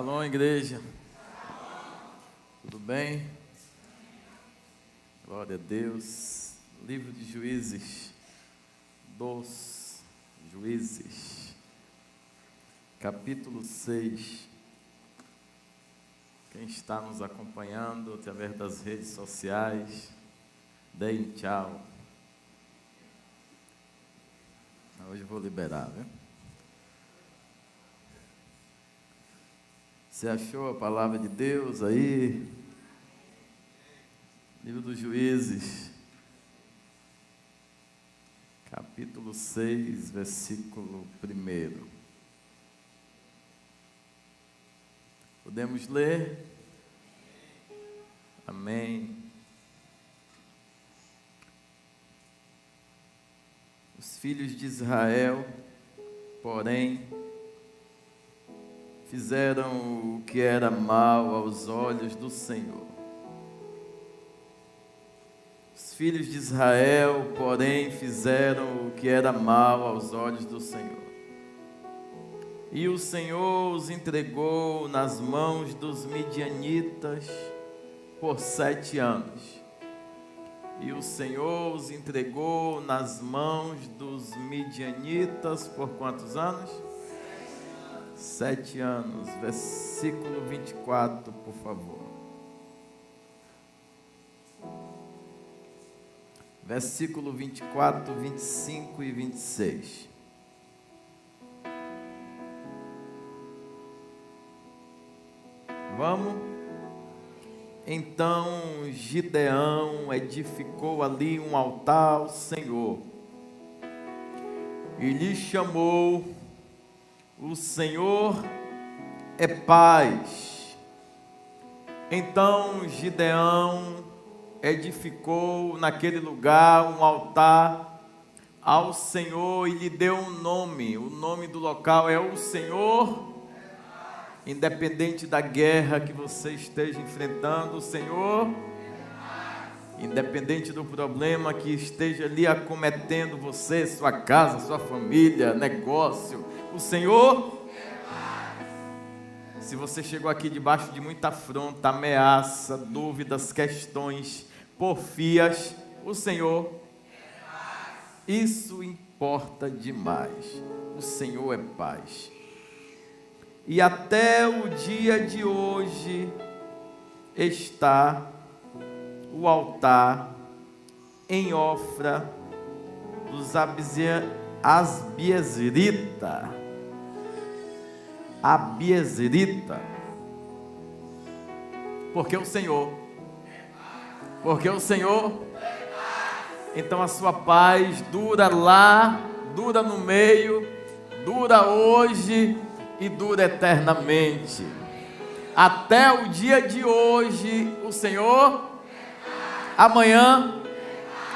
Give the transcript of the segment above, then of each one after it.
Alô, igreja. Tudo bem? Glória a Deus. Livro de Juízes, dos Juízes, capítulo 6. Quem está nos acompanhando através das redes sociais, deem tchau. Hoje eu vou liberar, viu? Você achou a palavra de Deus aí? Livro dos Juízes, capítulo 6, versículo 1. Podemos ler? Amém. Os filhos de Israel, porém, fizeram o que era mal aos olhos do Senhor. Os filhos de Israel, porém, fizeram o que era mal aos olhos do Senhor. E o Senhor os entregou nas mãos dos midianitas por 7 anos. E o Senhor os entregou nas mãos dos midianitas por quantos anos? 7 anos. Versículo 24, por favor. Versículo 24, 25 e 26. Vamos? Então Gideão edificou ali um altar ao Senhor e lhe chamou: o Senhor é paz. Então Gideão edificou naquele lugar um altar ao Senhor e lhe deu um nome. O nome do local é o Senhor. Independente da guerra que você esteja enfrentando, o Senhor, independente do problema que esteja ali acometendo você, sua casa, sua família, negócio, o Senhor. Se você chegou aqui debaixo de muita afronta, ameaça, dúvidas, questões, porfias, o Senhor, isso importa demais. O Senhor é paz. E até o dia de hoje está o altar em Ofra dos Abiezrita. Porque o Senhor. Então a sua paz dura lá, dura no meio, dura hoje e dura eternamente. Até o dia de hoje, o Senhor, amanhã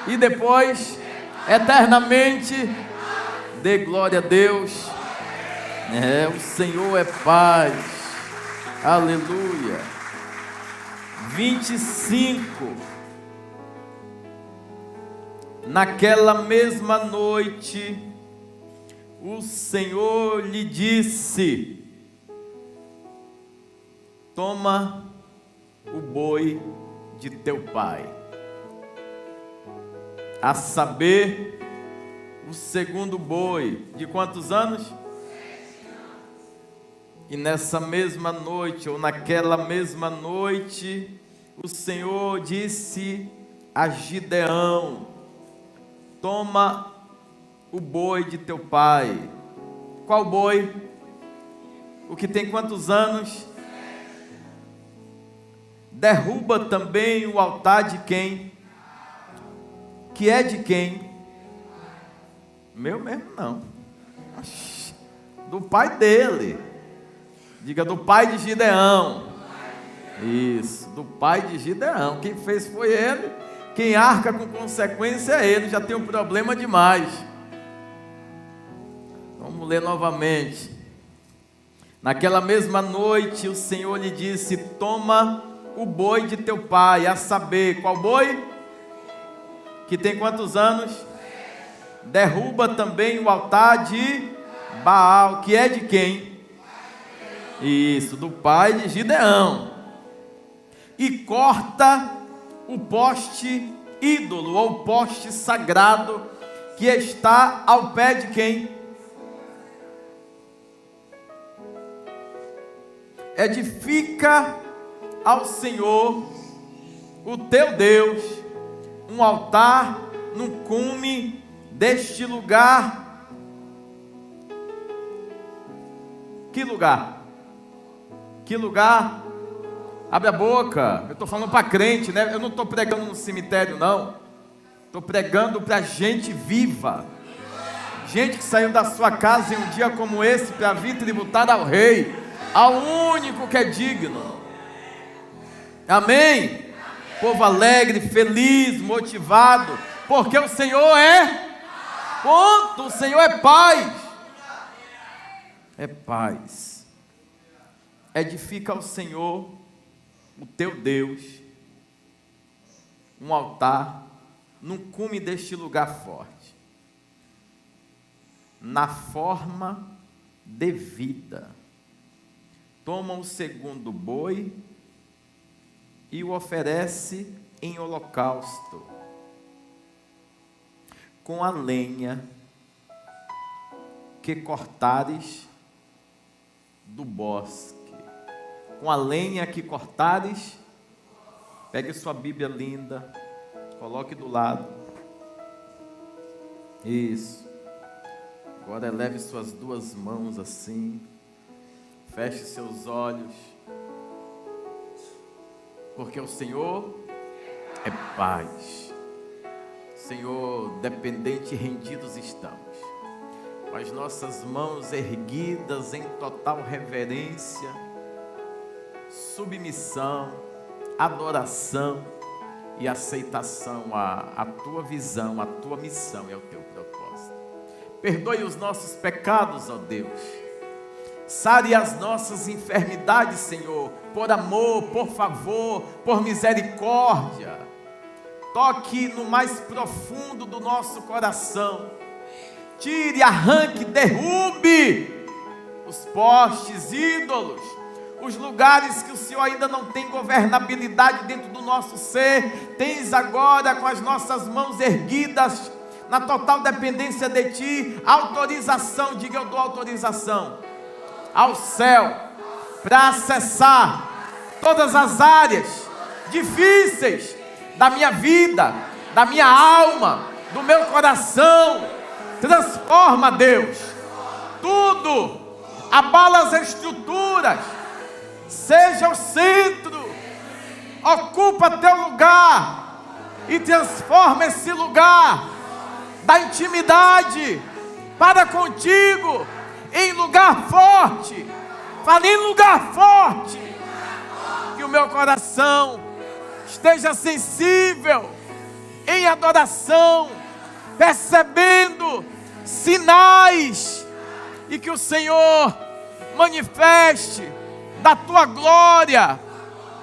e depois, eternamente, dê glória a Deus. O Senhor é paz. Aleluia. 25. Naquela mesma noite, o Senhor lhe disse: toma o boi de teu pai, a saber, o segundo boi, de quantos anos? E nessa mesma noite, ou naquela mesma noite, o Senhor disse a Gideão: toma o boi de teu pai. Qual boi? O que tem quantos anos? Derruba também o altar de quem? Que é de quem? Meu mesmo não. Do pai dele. Diga, do pai de Gideão. Isso, do pai de Gideão. Quem fez foi ele. Quem arca com consequência é ele. Já tem um problema demais. Vamos ler novamente. Naquela mesma noite, o Senhor lhe disse: toma o boi de teu pai, a saber, qual boi? Que tem quantos anos? Derruba também o altar de Baal, que é de quem? Isso, do pai de Gideão. E corta o poste ídolo, ou poste sagrado, que está ao pé de quem? Edifica ao Senhor, o teu Deus, um altar no cume deste lugar. Que lugar? Que lugar? Abre a boca. Eu estou falando para crente, né? Eu não estou pregando no cemitério, não. Estou pregando para gente viva. Gente que saiu da sua casa em um dia como esse para vir tributar ao Rei, ao único que é digno. Amém? Povo alegre, feliz, motivado, porque o Senhor é ponto, o Senhor é paz. É paz. Edifica ao Senhor, o teu Deus, um altar no cume deste lugar forte, na forma devida. Toma o segundo boi e o oferece em holocausto, com a lenha que cortares do bosque. Com a lenha que cortares, pegue sua Bíblia linda, coloque do lado. Isso. Agora eleve suas duas mãos assim, feche seus olhos, porque o Senhor é paz. Senhor, dependente e rendidos estamos, com as nossas mãos erguidas em total reverência, submissão, adoração e aceitação à tua visão, à tua missão e ao teu propósito. Perdoe os nossos pecados, ó Deus. Sare as nossas enfermidades, Senhor, por amor, por favor, por misericórdia. Toque no mais profundo do nosso coração. Tire, arranque, derrube os postes, ídolos, os lugares que o Senhor ainda não tem governabilidade dentro do nosso ser. Tens agora, com as nossas mãos erguidas, na total dependência de Ti, autorização, diga eu dou autorização ao céu, para acessar todas as áreas difíceis da minha vida, da minha alma, do meu coração. Transforma, Deus, tudo, abala as estruturas, seja o centro, ocupa teu lugar e transforma esse lugar da intimidade para contigo em lugar forte. Fale em lugar forte. Que o meu coração esteja sensível em adoração, percebendo sinais, e que o Senhor manifeste da tua glória.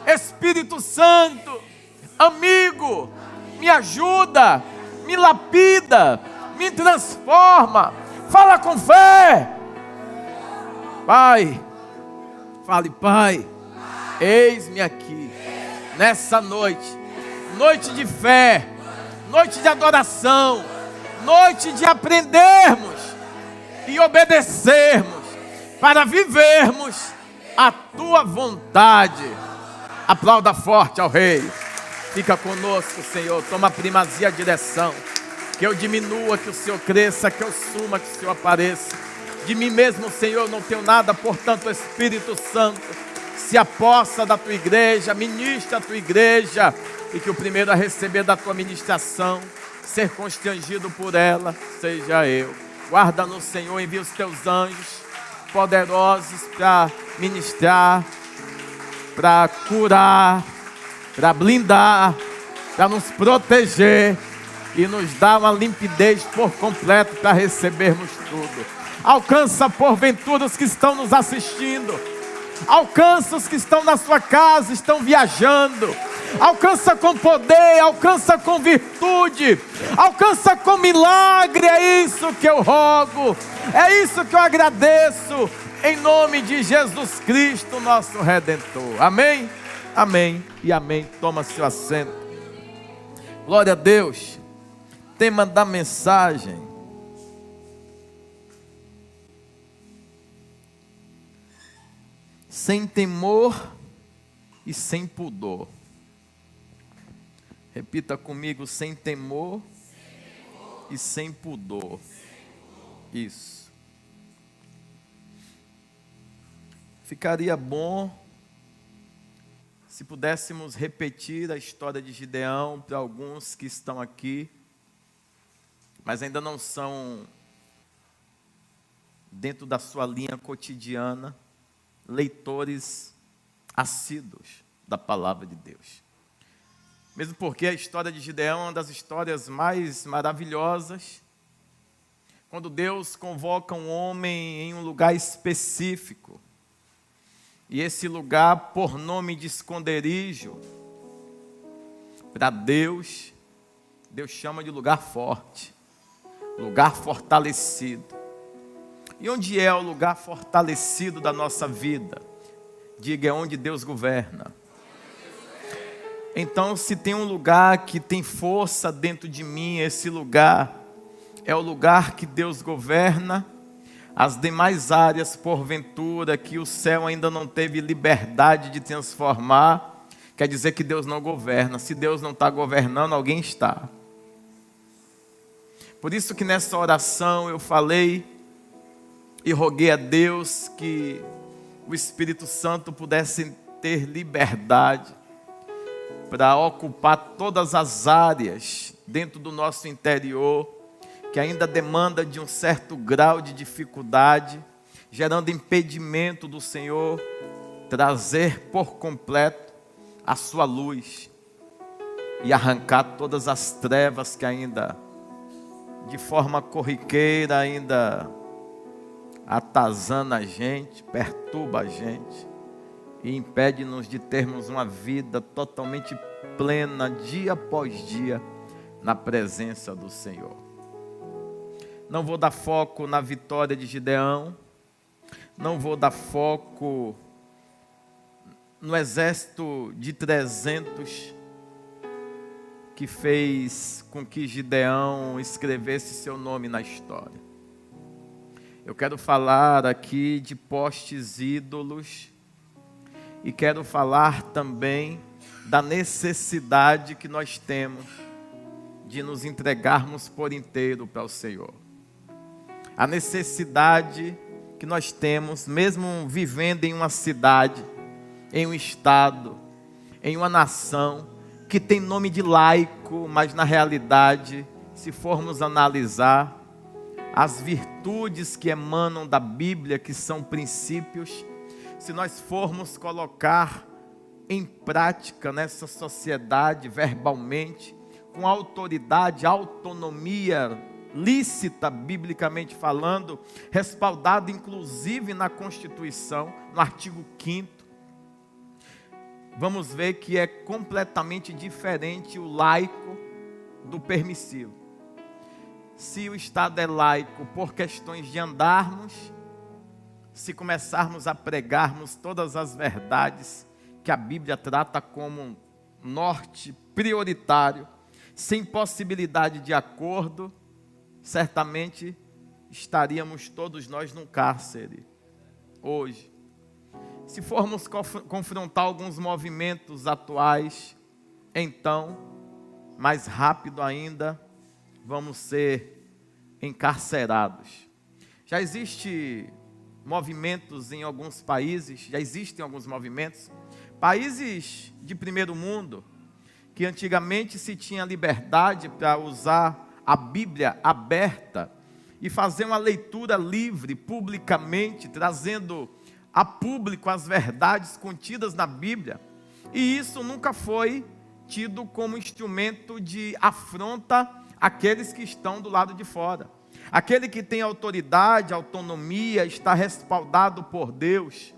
Espírito Santo, amigo, me ajuda, me lapida, me transforma. Fala com fé. Pai, fale, Pai, eis-me aqui, nessa noite, noite de fé, noite de adoração, noite de aprendermos e obedecermos, para vivermos a Tua vontade. Aplauda forte ao Rei. Fica conosco, Senhor, toma a primazia, a direção, que eu diminua, que o Senhor cresça, que eu suma, que o Senhor apareça. De mim mesmo, Senhor, não tenho nada, portanto, o Espírito Santo se apossa da tua igreja, ministra a tua igreja, e que o primeiro a receber da tua ministração, ser constrangido por ela, seja eu. Guarda no Senhor, envia os teus anjos poderosos para ministrar, para curar, para blindar, para nos proteger e nos dar uma limpidez por completo para recebermos tudo. Alcança porventura os que estão nos assistindo, alcança os que estão na sua casa, estão viajando, alcança com poder, alcança com virtude, alcança com milagre. É isso que eu rogo, é isso que eu agradeço, em nome de Jesus Cristo, nosso Redentor. Amém? Amém e amém. Toma seu assento. Glória a Deus. Tema da mensagem: sem temor e sem pudor. Repita comigo: sem temor e sem pudor. Isso. Ficaria bom se pudéssemos repetir a história de Gideão para alguns que estão aqui, mas ainda não são, dentro da sua linha cotidiana, leitores assíduos da palavra de Deus. Mesmo porque a história de Gideão é uma das histórias mais maravilhosas, quando Deus convoca um homem em um lugar específico, e esse lugar, por nome de esconderijo, para Deus chama de lugar forte, lugar fortalecido. E onde é o lugar fortalecido da nossa vida? Diga, é onde Deus governa. Então, se tem um lugar que tem força dentro de mim, esse lugar é o lugar que Deus governa. As demais áreas, porventura, que o céu ainda não teve liberdade de transformar, quer dizer que Deus não governa. Se Deus não está governando, alguém está. Por isso que nessa oração eu falei e roguei a Deus que o Espírito Santo pudesse ter liberdade para ocupar todas as áreas dentro do nosso interior, que ainda demanda de um certo grau de dificuldade, gerando impedimento do Senhor trazer por completo a sua luz e arrancar todas as trevas que ainda, de forma corriqueira, ainda atazana a gente, perturba a gente e impede-nos de termos uma vida totalmente plena, dia após dia, na presença do Senhor. Não vou dar foco na vitória de Gideão, não vou dar foco no exército de 300 que fez com que Gideão escrevesse seu nome na história. Eu quero falar aqui de postes ídolos e quero falar também da necessidade que nós temos de nos entregarmos por inteiro para o Senhor. A necessidade que nós temos, mesmo vivendo em uma cidade, em um estado, em uma nação, que tem nome de laico, mas na realidade, se formos analisar, as virtudes que emanam da Bíblia, que são princípios, se nós formos colocar em prática nessa sociedade, verbalmente, com autoridade, autonomia lícita, biblicamente falando, respaldado inclusive na Constituição, no artigo 5º, vamos ver que é completamente diferente o laico do permissivo. Se o Estado é laico por questões de andarmos, se começarmos a pregarmos todas as verdades que a Bíblia trata como norte prioritário, sem possibilidade de acordo, certamente estaríamos todos nós num cárcere hoje. Se formos confrontar alguns movimentos atuais, então, mais rápido ainda, vamos ser encarcerados. Já existem movimentos em alguns países, países de primeiro mundo, que antigamente se tinha liberdade para usar a Bíblia aberta e fazer uma leitura livre, publicamente, trazendo a público as verdades contidas na Bíblia. E isso nunca foi tido como instrumento de afronta àqueles que estão do lado de fora. Aquele que tem autoridade, autonomia, está respaldado por Deus,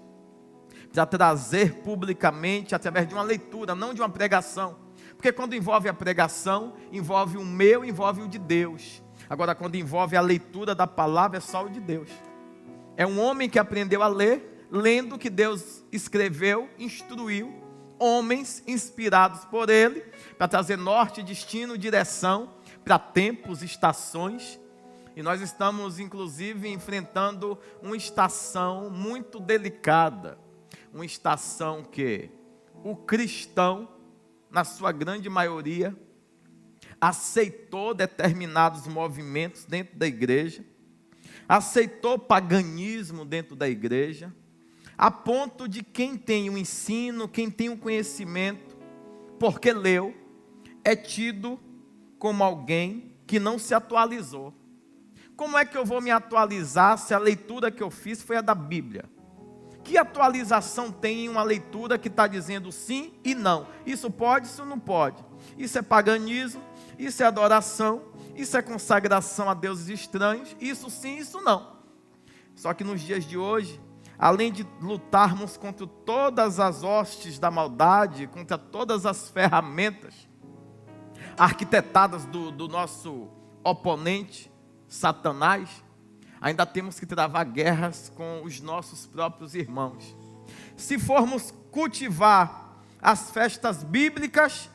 para trazer publicamente, através de uma leitura, não de uma pregação. Porque quando envolve a pregação, envolve o meu, envolve o de Deus. Agora, quando envolve a leitura da palavra, é só o de Deus. É um homem que aprendeu a ler, lendo o que Deus escreveu, instruiu, homens inspirados por ele, para trazer norte, destino, direção, para tempos, estações. E nós estamos, inclusive, enfrentando uma estação muito delicada, uma estação que o cristão, na sua grande maioria, aceitou determinados movimentos dentro da igreja, aceitou paganismo dentro da igreja, a ponto de quem tem o ensino, quem tem o conhecimento, porque leu, é tido como alguém que não se atualizou. Como é que eu vou me atualizar se a leitura que eu fiz foi a da Bíblia? Que atualização tem em uma leitura que está dizendo sim e não? Isso pode, isso não pode. Isso é paganismo, isso é adoração, isso é consagração a deuses estranhos, isso sim, isso não. Só que nos dias de hoje, além de lutarmos contra todas as hostes da maldade, contra todas as ferramentas arquitetadas do nosso oponente, Satanás, ainda temos que travar guerras com os nossos próprios irmãos. Se formos cultivar as festas bíblicas,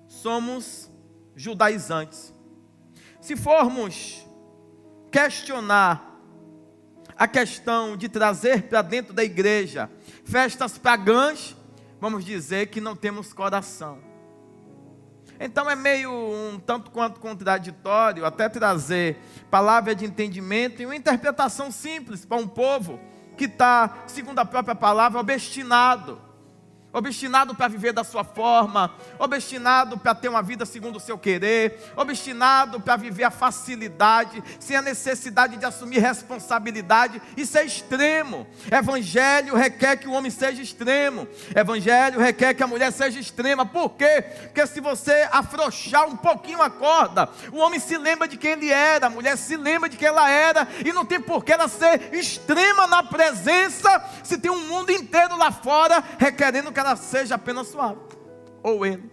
somos judaizantes. Se formos questionar a questão de trazer para dentro da igreja festas pagãs, vamos dizer que não temos coração. Então é meio um tanto quanto contraditório até trazer palavra de entendimento e uma interpretação simples para um povo que está, segundo a própria palavra, obstinado para viver da sua forma, obstinado para ter uma vida segundo o seu querer, obstinado para viver a facilidade, sem a necessidade de assumir responsabilidade. Isso é extremo. Evangelho requer que o homem seja extremo, evangelho requer que a mulher seja extrema. Por quê? Porque se você afrouxar um pouquinho a corda, o homem se lembra de quem ele era, a mulher se lembra de quem ela era, e não tem por que ela ser extrema na presença, se tem um mundo inteiro lá fora requerendo que ela seja apenas suave, ou ele.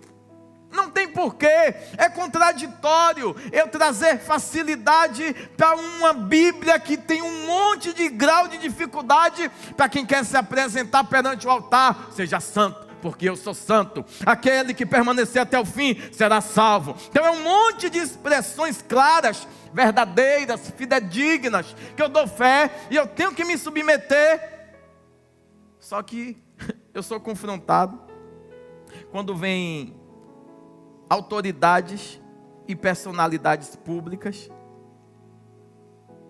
Não tem porquê, é contraditório eu trazer facilidade para uma Bíblia que tem um monte de grau de dificuldade para quem quer se apresentar perante o altar. Seja santo, porque eu sou santo. Aquele que permanecer até o fim será salvo. Então é um monte de expressões claras, verdadeiras, fidedignas, que eu dou fé e eu tenho que me submeter. Só que eu sou confrontado quando vem autoridades e personalidades públicas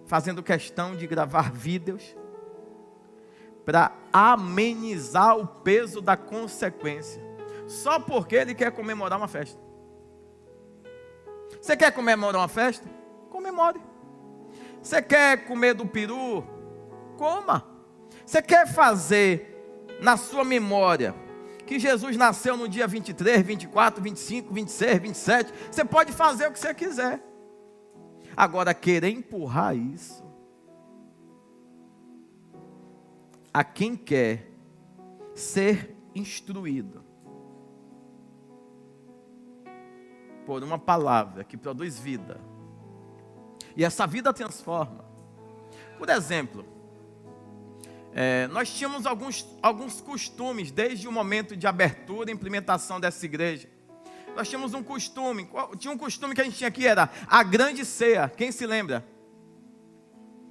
fazendo questão de gravar vídeos para amenizar o peso da consequência, só porque ele quer comemorar uma festa. Você quer comemorar uma festa? Comemore. Você quer comer do peru? Coma. Você quer fazer na sua memória que Jesus nasceu no dia 23, 24, 25, 26, 27, você pode fazer o que você quiser. Agora, querer empurrar isso a quem quer ser instruído por uma palavra que produz vida, e essa vida transforma. Por exemplo, nós tínhamos alguns costumes, desde o momento de abertura e implementação dessa igreja. Nós tínhamos um costume, tinha um costume que a gente tinha aqui, era a grande ceia. Quem se lembra?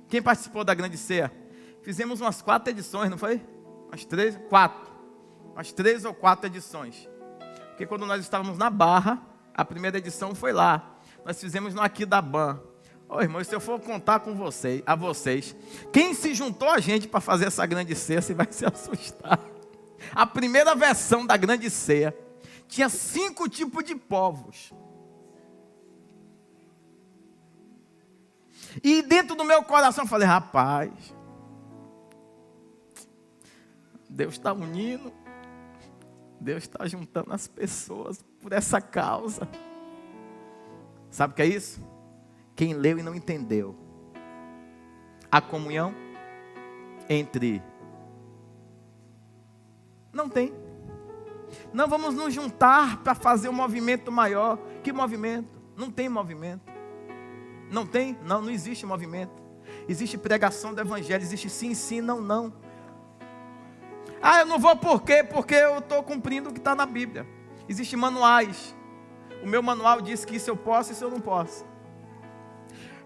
Quem participou da grande ceia? Fizemos umas 4 edições, não foi? Umas 3 ou 4 edições. Porque quando nós estávamos na Barra, a primeira edição foi lá. Nós fizemos no Aquidaban. Ô irmãos, se eu for contar a vocês, quem se juntou a gente para fazer essa grande ceia, você vai se assustar. A primeira versão da grande ceia tinha 5 tipos de povos. E dentro do meu coração eu falei, rapaz, Deus está unindo, Deus está juntando as pessoas por essa causa. Sabe o que é isso? Quem leu e não entendeu a comunhão entre, não tem. Não vamos nos juntar para fazer um movimento maior. Que movimento? Não tem movimento. Não tem? Não existe movimento. Existe pregação do evangelho, existe sim, não, não. Ah, eu não vou por quê? Porque eu estou cumprindo o que está na Bíblia. Existem manuais. O meu manual diz que isso eu posso e isso eu não posso.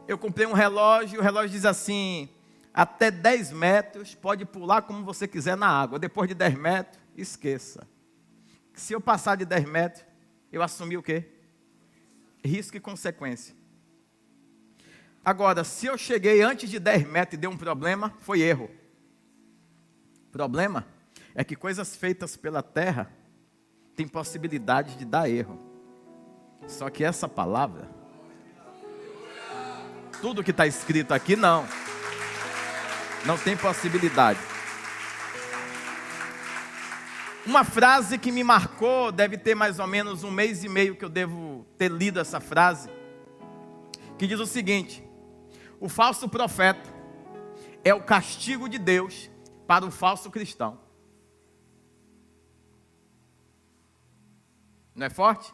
Eu comprei um relógio, e o relógio diz assim: até 10 metros, pode pular como você quiser na água. Depois de 10 metros, esqueça. Se eu passar de 10 metros, eu assumi o quê? Risco e consequência. Agora, se eu cheguei antes de 10 metros e deu um problema, foi erro. Problema é que coisas feitas pela terra têm possibilidade de dar erro. Só que essa palavra, tudo que está escrito aqui não tem possibilidade. Uma frase que me marcou, deve ter mais ou menos 1 mês e meio que eu devo ter lido essa frase, que diz o seguinte: o falso profeta é o castigo de Deus para o falso cristão. Não é forte?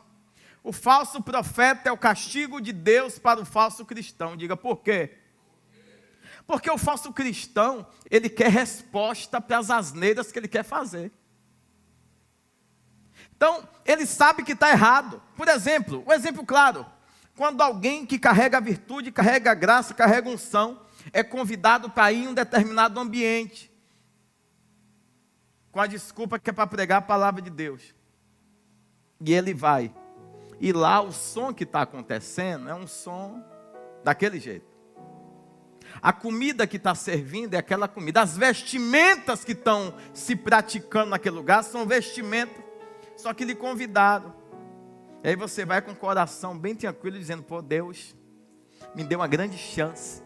O falso profeta é o castigo de Deus para o falso cristão. Diga, por quê? Porque o falso cristão, ele quer resposta para as asneiras que ele quer fazer. Então, ele sabe que está errado. Por exemplo, um exemplo claro: quando alguém que carrega a virtude, carrega a graça, carrega a unção, é convidado para ir em um determinado ambiente, com a desculpa que é para pregar a palavra de Deus. E ele vai. E lá o som que está acontecendo é um som daquele jeito. A comida que está servindo é aquela comida. As vestimentas que estão se praticando naquele lugar são vestimentas, só que lhe convidaram. E aí você vai com o coração bem tranquilo, dizendo: pô, Deus me deu uma grande chance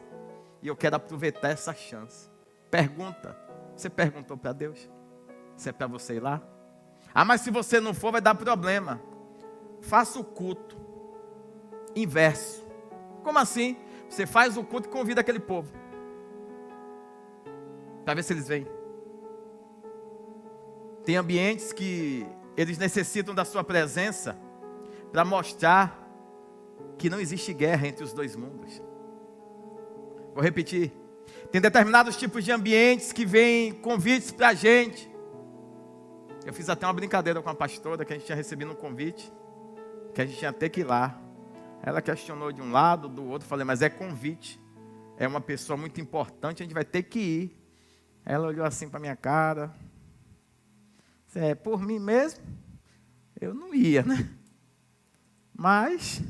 e eu quero aproveitar essa chance. Pergunta: você perguntou para Deus se é para você ir lá? Ah, mas se você não for vai dar problema. Faça o culto inverso. Como assim? Você faz o culto e convida aquele povo para ver se eles vêm. Tem ambientes que eles necessitam da sua presença para mostrar que não existe guerra entre os dois mundos. Vou repetir. Tem determinados tipos de ambientes que vêm convites para a gente. Eu fiz até uma brincadeira com a pastora, que a gente tinha recebido um convite, que a gente tinha até que ir lá. Ela questionou de um lado, do outro. Falei: mas é convite, é uma pessoa muito importante, a gente vai ter que ir. Ela olhou assim para minha cara: é por mim mesmo, eu não ia, né? Mas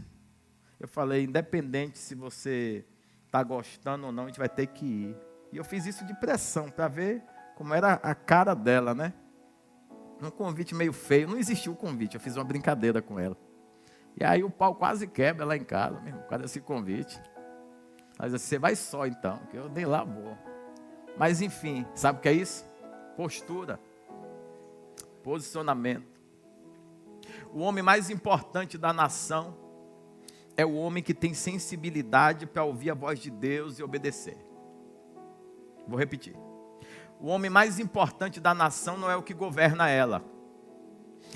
eu falei: independente se você está gostando ou não, a gente vai ter que ir. E eu fiz isso de pressão, para ver como era a cara dela, né? Um convite meio feio, não existiu o convite, eu fiz uma brincadeira com ela. E aí o pau quase quebra lá em casa, mesmo, por causa desse convite. Mas você vai só então, que eu nem lá vou. Mas enfim, sabe o que é isso? Postura, posicionamento. O homem mais importante da nação é o homem que tem sensibilidade para ouvir a voz de Deus e obedecer. Vou repetir. O homem mais importante da nação não é o que governa ela.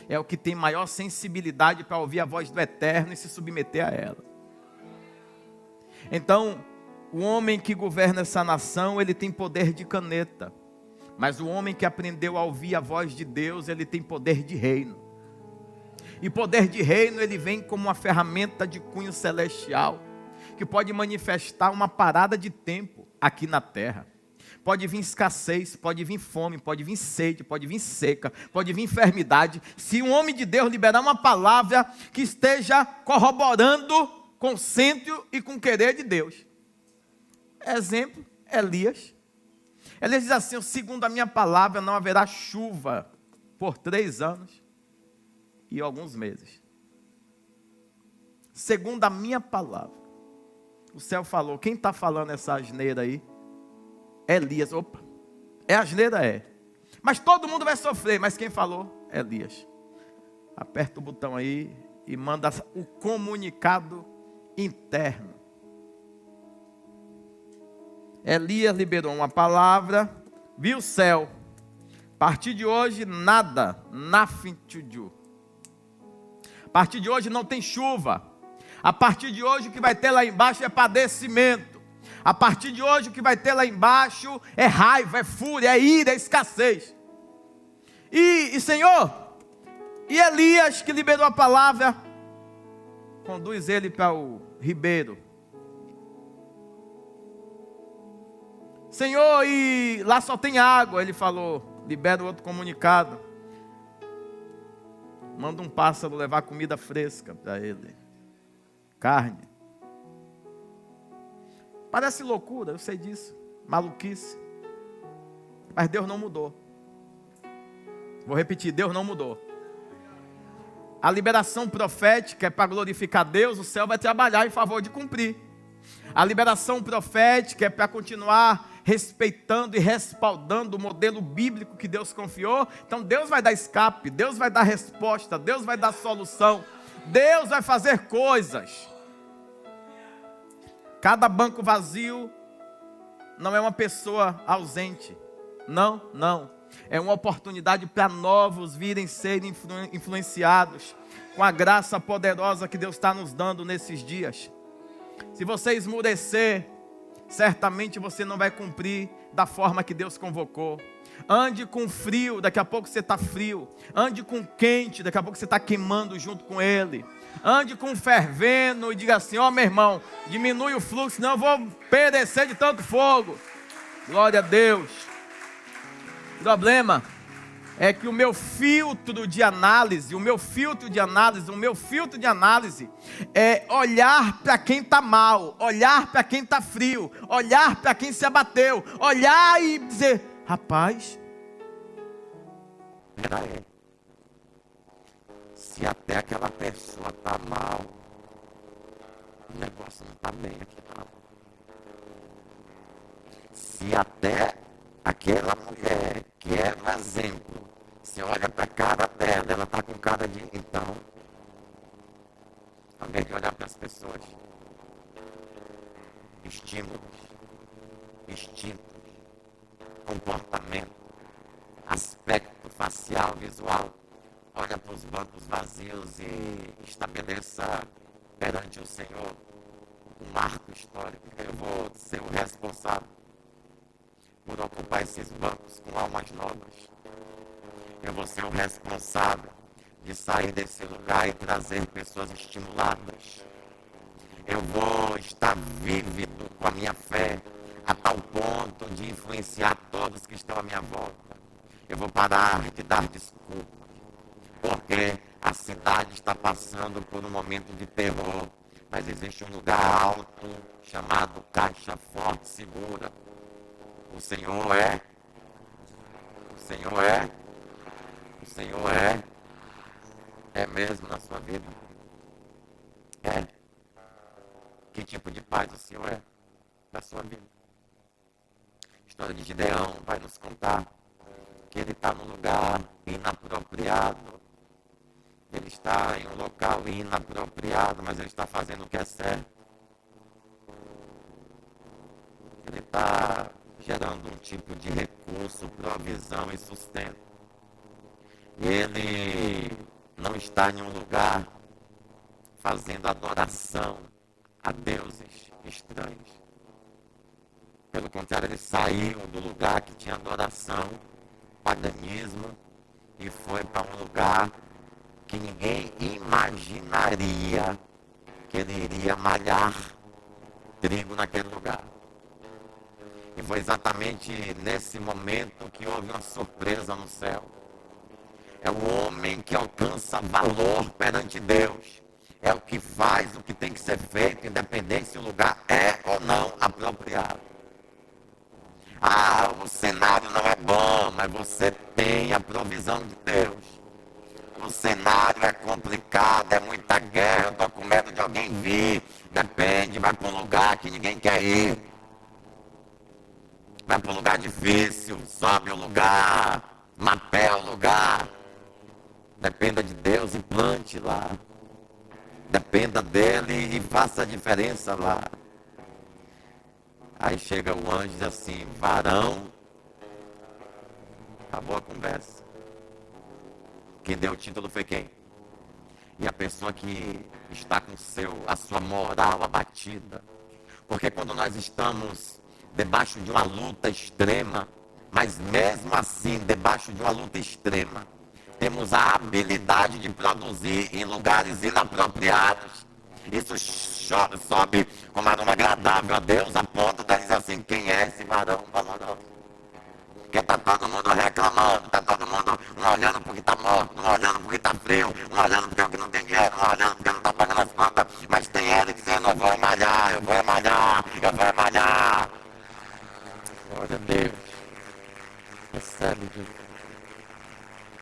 É o que tem maior sensibilidade para ouvir a voz do Eterno e se submeter a ela. Então, o homem que governa essa nação, ele tem poder de caneta. Mas o homem que aprendeu a ouvir a voz de Deus, ele tem poder de reino. E poder de reino, ele vem como uma ferramenta de cunho celestial, que pode manifestar uma parada de tempo aqui na terra. Pode vir escassez, pode vir fome, pode vir sede, pode vir seca, pode vir enfermidade. Se um homem de Deus liberar uma palavra que esteja corroborando com o centro e com o querer de Deus. Exemplo, Elias. Elias diz assim: segundo a minha palavra não haverá chuva por 3 anos e alguns meses. Segundo a minha palavra. O céu falou. Quem está falando essa asneira aí? Elias. Opa, é asneira? É. Mas todo mundo vai sofrer. Mas quem falou? Elias. Aperta o botão aí e manda o comunicado interno. Elias liberou uma palavra, viu o céu. A partir de hoje, nada. Nothing to do. A partir de hoje não tem chuva. A partir de hoje o que vai ter lá embaixo é padecimento. A partir de hoje o que vai ter lá embaixo é raiva, é fúria, é ira, é escassez. E Senhor, e Elias que liberou a palavra, conduz ele para o ribeiro. Senhor, e lá só tem água. Ele falou, libera outro comunicado. Manda um pássaro levar comida fresca para ele. Carne. Parece loucura, eu sei disso. Maluquice. Mas Deus não mudou. Vou repetir, Deus não mudou. A liberação profética é para glorificar Deus, o céu vai trabalhar em favor de cumprir. A liberação profética é para continuar respeitando e respaldando o modelo bíblico que Deus confiou. Então Deus vai dar escape, Deus vai dar resposta, Deus vai dar solução, Deus vai fazer coisas. Cada banco vazio não é uma pessoa ausente. Não. É uma oportunidade para novos virem ser influenciados com a graça poderosa que Deus está nos dando nesses dias. Se você esmurecer, certamente você não vai cumprir da forma que Deus convocou. Ande com frio, daqui a pouco você está frio. Ande com quente, daqui a pouco você está queimando junto com Ele. Ande com fervendo e diga assim, ó meu irmão, diminui o fluxo, senão eu vou perecer de tanto fogo. Glória a Deus. O problema é que o meu filtro de análise é olhar para quem está mal, olhar para quem está frio, olhar para quem se abateu, olhar e dizer, rapaz, peraí, se até aquela pessoa está mal, o negócio não está bem aqui não. Se até aquela mulher que é um exemplo, você olha para a cara dela, ela está com cara de... Então, ao invés de olhar para as pessoas, estímulos, instintos, comportamento, aspecto facial, visual, olha para os bancos vazios e estabeleça perante o Senhor um marco histórico. Eu vou ser o responsável por ocupar esses bancos com almas novas. Eu vou ser o responsável de sair desse lugar e trazer pessoas estimuladas. Eu vou estar vívido com a minha fé, a tal ponto de influenciar todos que estão à minha volta. Eu vou parar de dar desculpas, porque a cidade está passando por um momento de terror, mas existe um lugar alto chamado Caixa Forte Segura. O Senhor é. É mesmo na sua vida? É. Que tipo de paz o Senhor é na sua vida? A história de Gideão vai nos contar que ele está num lugar inapropriado. Ele está em um local inapropriado, mas ele está fazendo o que é certo. Ele está gerando um tipo de recurso, provisão e sustento. Ele não está em um lugar fazendo adoração a deuses estranhos. Pelo contrário, ele saiu do lugar que tinha adoração, paganismo, e foi para um lugar que ninguém imaginaria que ele iria malhar trigo naquele lugar. E foi exatamente nesse momento que houve uma surpresa no céu. É o homem que alcança valor perante Deus. É o que faz o que tem que ser feito, independente se o lugar é ou não apropriado. Ah, o cenário não é bom, mas você tem a provisão de Deus. O cenário é complicado, é muita guerra, eu estou com medo de alguém vir. Depende, vai para um lugar que ninguém quer ir. Vai para um lugar difícil, sobe o lugar, mapeia o lugar. Dependa de Deus e plante lá. Dependa dele e faça a diferença lá. Aí chega o anjo e diz assim, varão, acabou a conversa. Quem deu o título foi quem? E a pessoa que está com a sua moral abatida, Porque quando nós estamos debaixo de uma luta extrema, mas mesmo assim, debaixo de uma luta extrema, temos a habilidade de produzir em lugares inapropriados. Isso sobe como aroma agradável a Deus, a ponto de dizer assim: quem é esse varão valoroso? Porque está todo mundo reclamando, está todo mundo um olhando porque está morto, um olhando porque está frio, um olhando porque não tem dinheiro, um olhando porque não está pagando as contas, mas tem ele dizendo: eu vou malhar, eu vou malhar, eu vou malhar. Glória a Deus. Recebe, Jesus.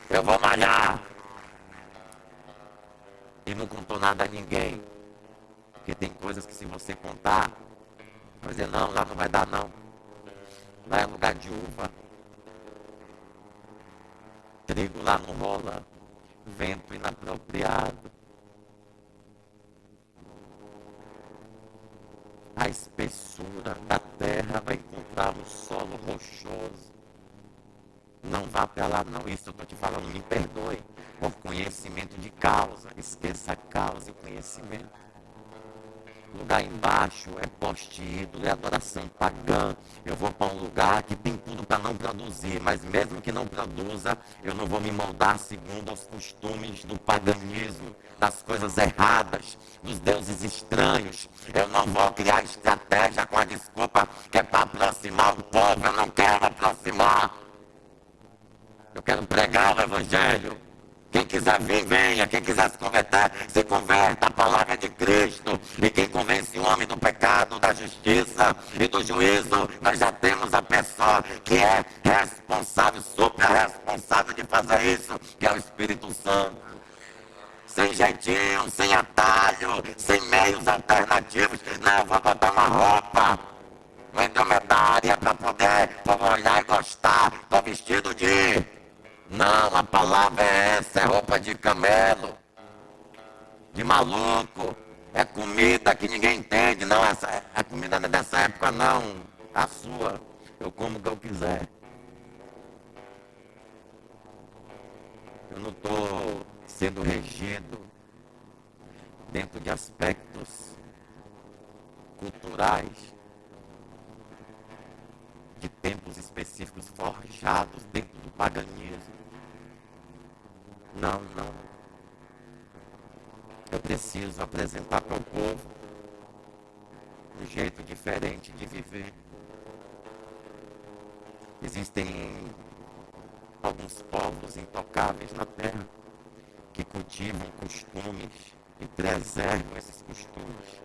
Eu vou malhar. E não contou nada a ninguém. Porque tem coisas que se você contar, vai dizer: não, lá não vai dar não. Lá é lugar de uva. Trigo lá não rola. Vento inapropriado. A espessura da terra vai encontrar um solo rochoso. Não vá para lá não. Isso eu estou te falando, me perdoe. Por conhecimento de causa. Esqueça a causa e conhecimento. Lugar embaixo é poste ídolo, é adoração pagã. Eu vou para um lugar que tem tudo para não produzir, mas mesmo que não produza, eu não vou me moldar segundo os costumes do paganismo, das coisas erradas, dos deuses estranhos. Eu não vou criar estratégia com a desculpa que é para aproximar o povo. Eu não quero aproximar. Eu quero pregar o evangelho. Quem quiser vir, venha. Quem quiser se converter, se converta. A palavra é de Cristo. E quem convence o homem do pecado, da justiça e do juízo, nós já temos a pessoa que é responsável, super responsável de fazer isso, que é o Espírito Santo. Sem jeitinho, sem atalho, sem meios alternativos. Não, eu vou botar uma roupa indumentária para poder olhar e gostar. Estou vestido de... Não, a palavra é essa, é roupa de camelo, de maluco, é comida que ninguém entende. Não, essa a comida não é dessa época não, a sua, eu como o que eu quiser. Eu não estou sendo regido dentro de aspectos culturais, de tempos específicos forjados dentro do paganismo. Não, não. Eu preciso apresentar para o povo um jeito diferente de viver. Existem alguns povos intocáveis na terra que cultivam costumes e preservam esses costumes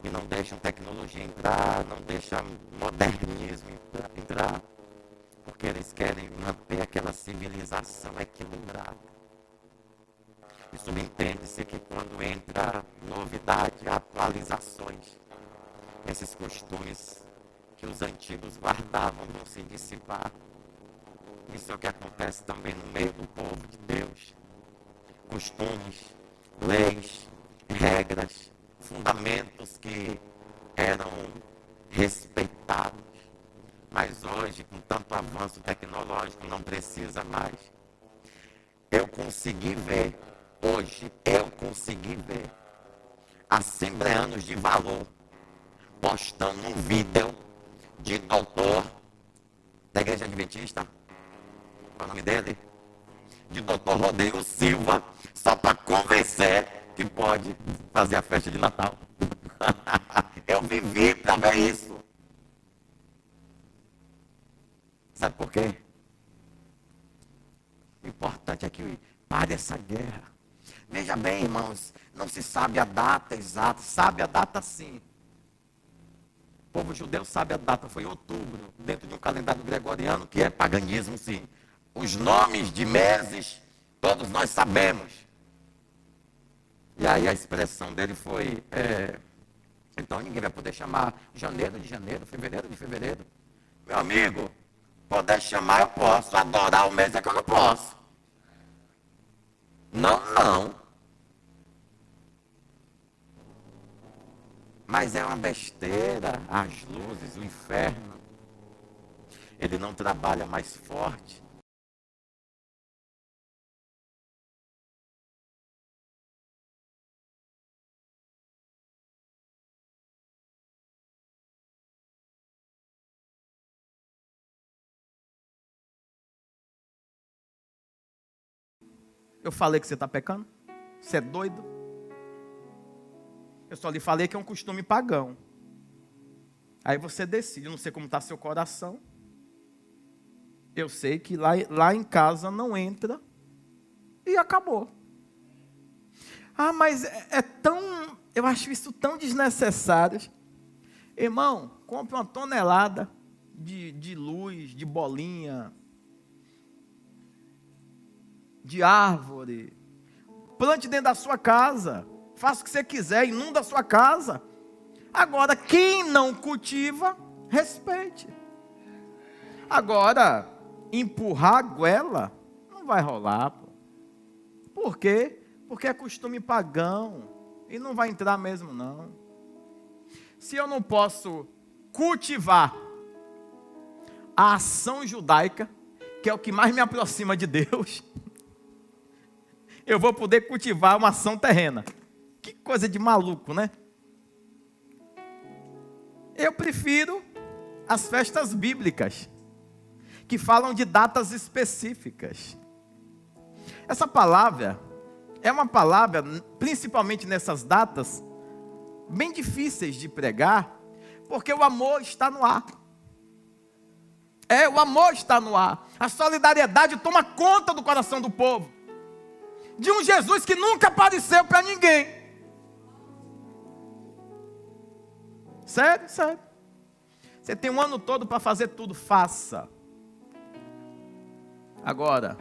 e não deixam tecnologia entrar, não deixam modernismo entrar, porque eles querem manter aquela civilização equilibrada. E subentende-se que quando entra novidade, atualizações, esses costumes que os antigos guardavam vão se dissipar. Isso é o que acontece também no meio do povo de Deus. Costumes, leis, regras, fundamentos que eram respeitados. Mas hoje, com tanto avanço tecnológico, não precisa mais. Eu consegui ver, hoje eu consegui ver assembleanos de valor postando um vídeo de doutor da Igreja Adventista, qual é o nome dele? De doutor Rodrigo Silva, só para convencer que pode fazer a festa de Natal. Eu vivi para ver isso. Sabe por quê? O importante é que pare essa guerra. Veja bem, irmãos, não se sabe a data exata, sabe a data sim. O povo judeu sabe a data, foi em outubro, dentro de um calendário gregoriano, que é paganismo sim. Os nomes de meses, todos nós sabemos. E aí a expressão dele foi, então ninguém vai poder chamar janeiro de janeiro, fevereiro de fevereiro. Meu amigo, poder chamar eu posso, adorar o mês é que eu não posso. Não, não. Mas é uma besteira, as luzes, o inferno. Ele não trabalha mais forte. Eu falei que você está pecando? Você é doido? Eu só lhe falei que é um costume pagão. Aí você decide, eu não sei como está seu coração. Eu sei que lá em casa não entra e acabou. Ah, mas é tão, eu acho isso tão desnecessário. Irmão, compre uma tonelada de luz, de bolinha, de árvore. Plante dentro da sua casa. Faça o que você quiser, inunda a sua casa. Agora, quem não cultiva, respeite. Agora, empurrar a goela não vai rolar. Pô. Por quê? Porque é costume pagão. E não vai entrar mesmo, não. Se eu não posso cultivar a ação judaica, que é o que mais me aproxima de Deus, eu vou poder cultivar uma ação terrena. Que coisa de maluco, né? Eu prefiro as festas bíblicas, que falam de datas específicas. Essa palavra é uma palavra, principalmente nessas datas, bem difíceis de pregar, porque o amor está no ar. O amor está no ar. A solidariedade toma conta do coração do povo. De um Jesus que nunca apareceu para ninguém. Sério, sério. Você tem um ano todo para fazer tudo, faça. Agora,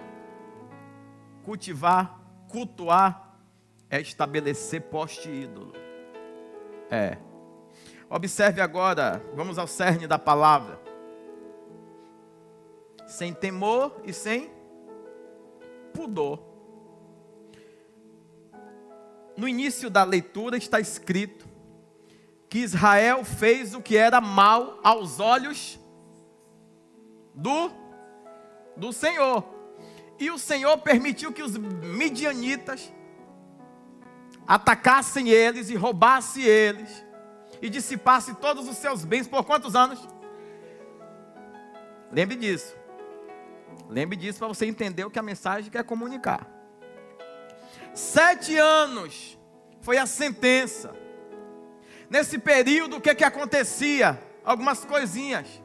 cultivar, cultuar, é estabelecer poste ídolo. Observe agora, vamos ao cerne da palavra. Sem temor e sem pudor. No início da leitura está escrito que Israel fez o que era mal aos olhos do Senhor. E o Senhor permitiu que os midianitas atacassem eles e roubassem eles e dissipassem todos os seus bens por quantos anos? Lembre disso. Lembre disso para você entender o que a mensagem quer comunicar. 7 anos foi a sentença. Nesse período, o que acontecia? Algumas coisinhas.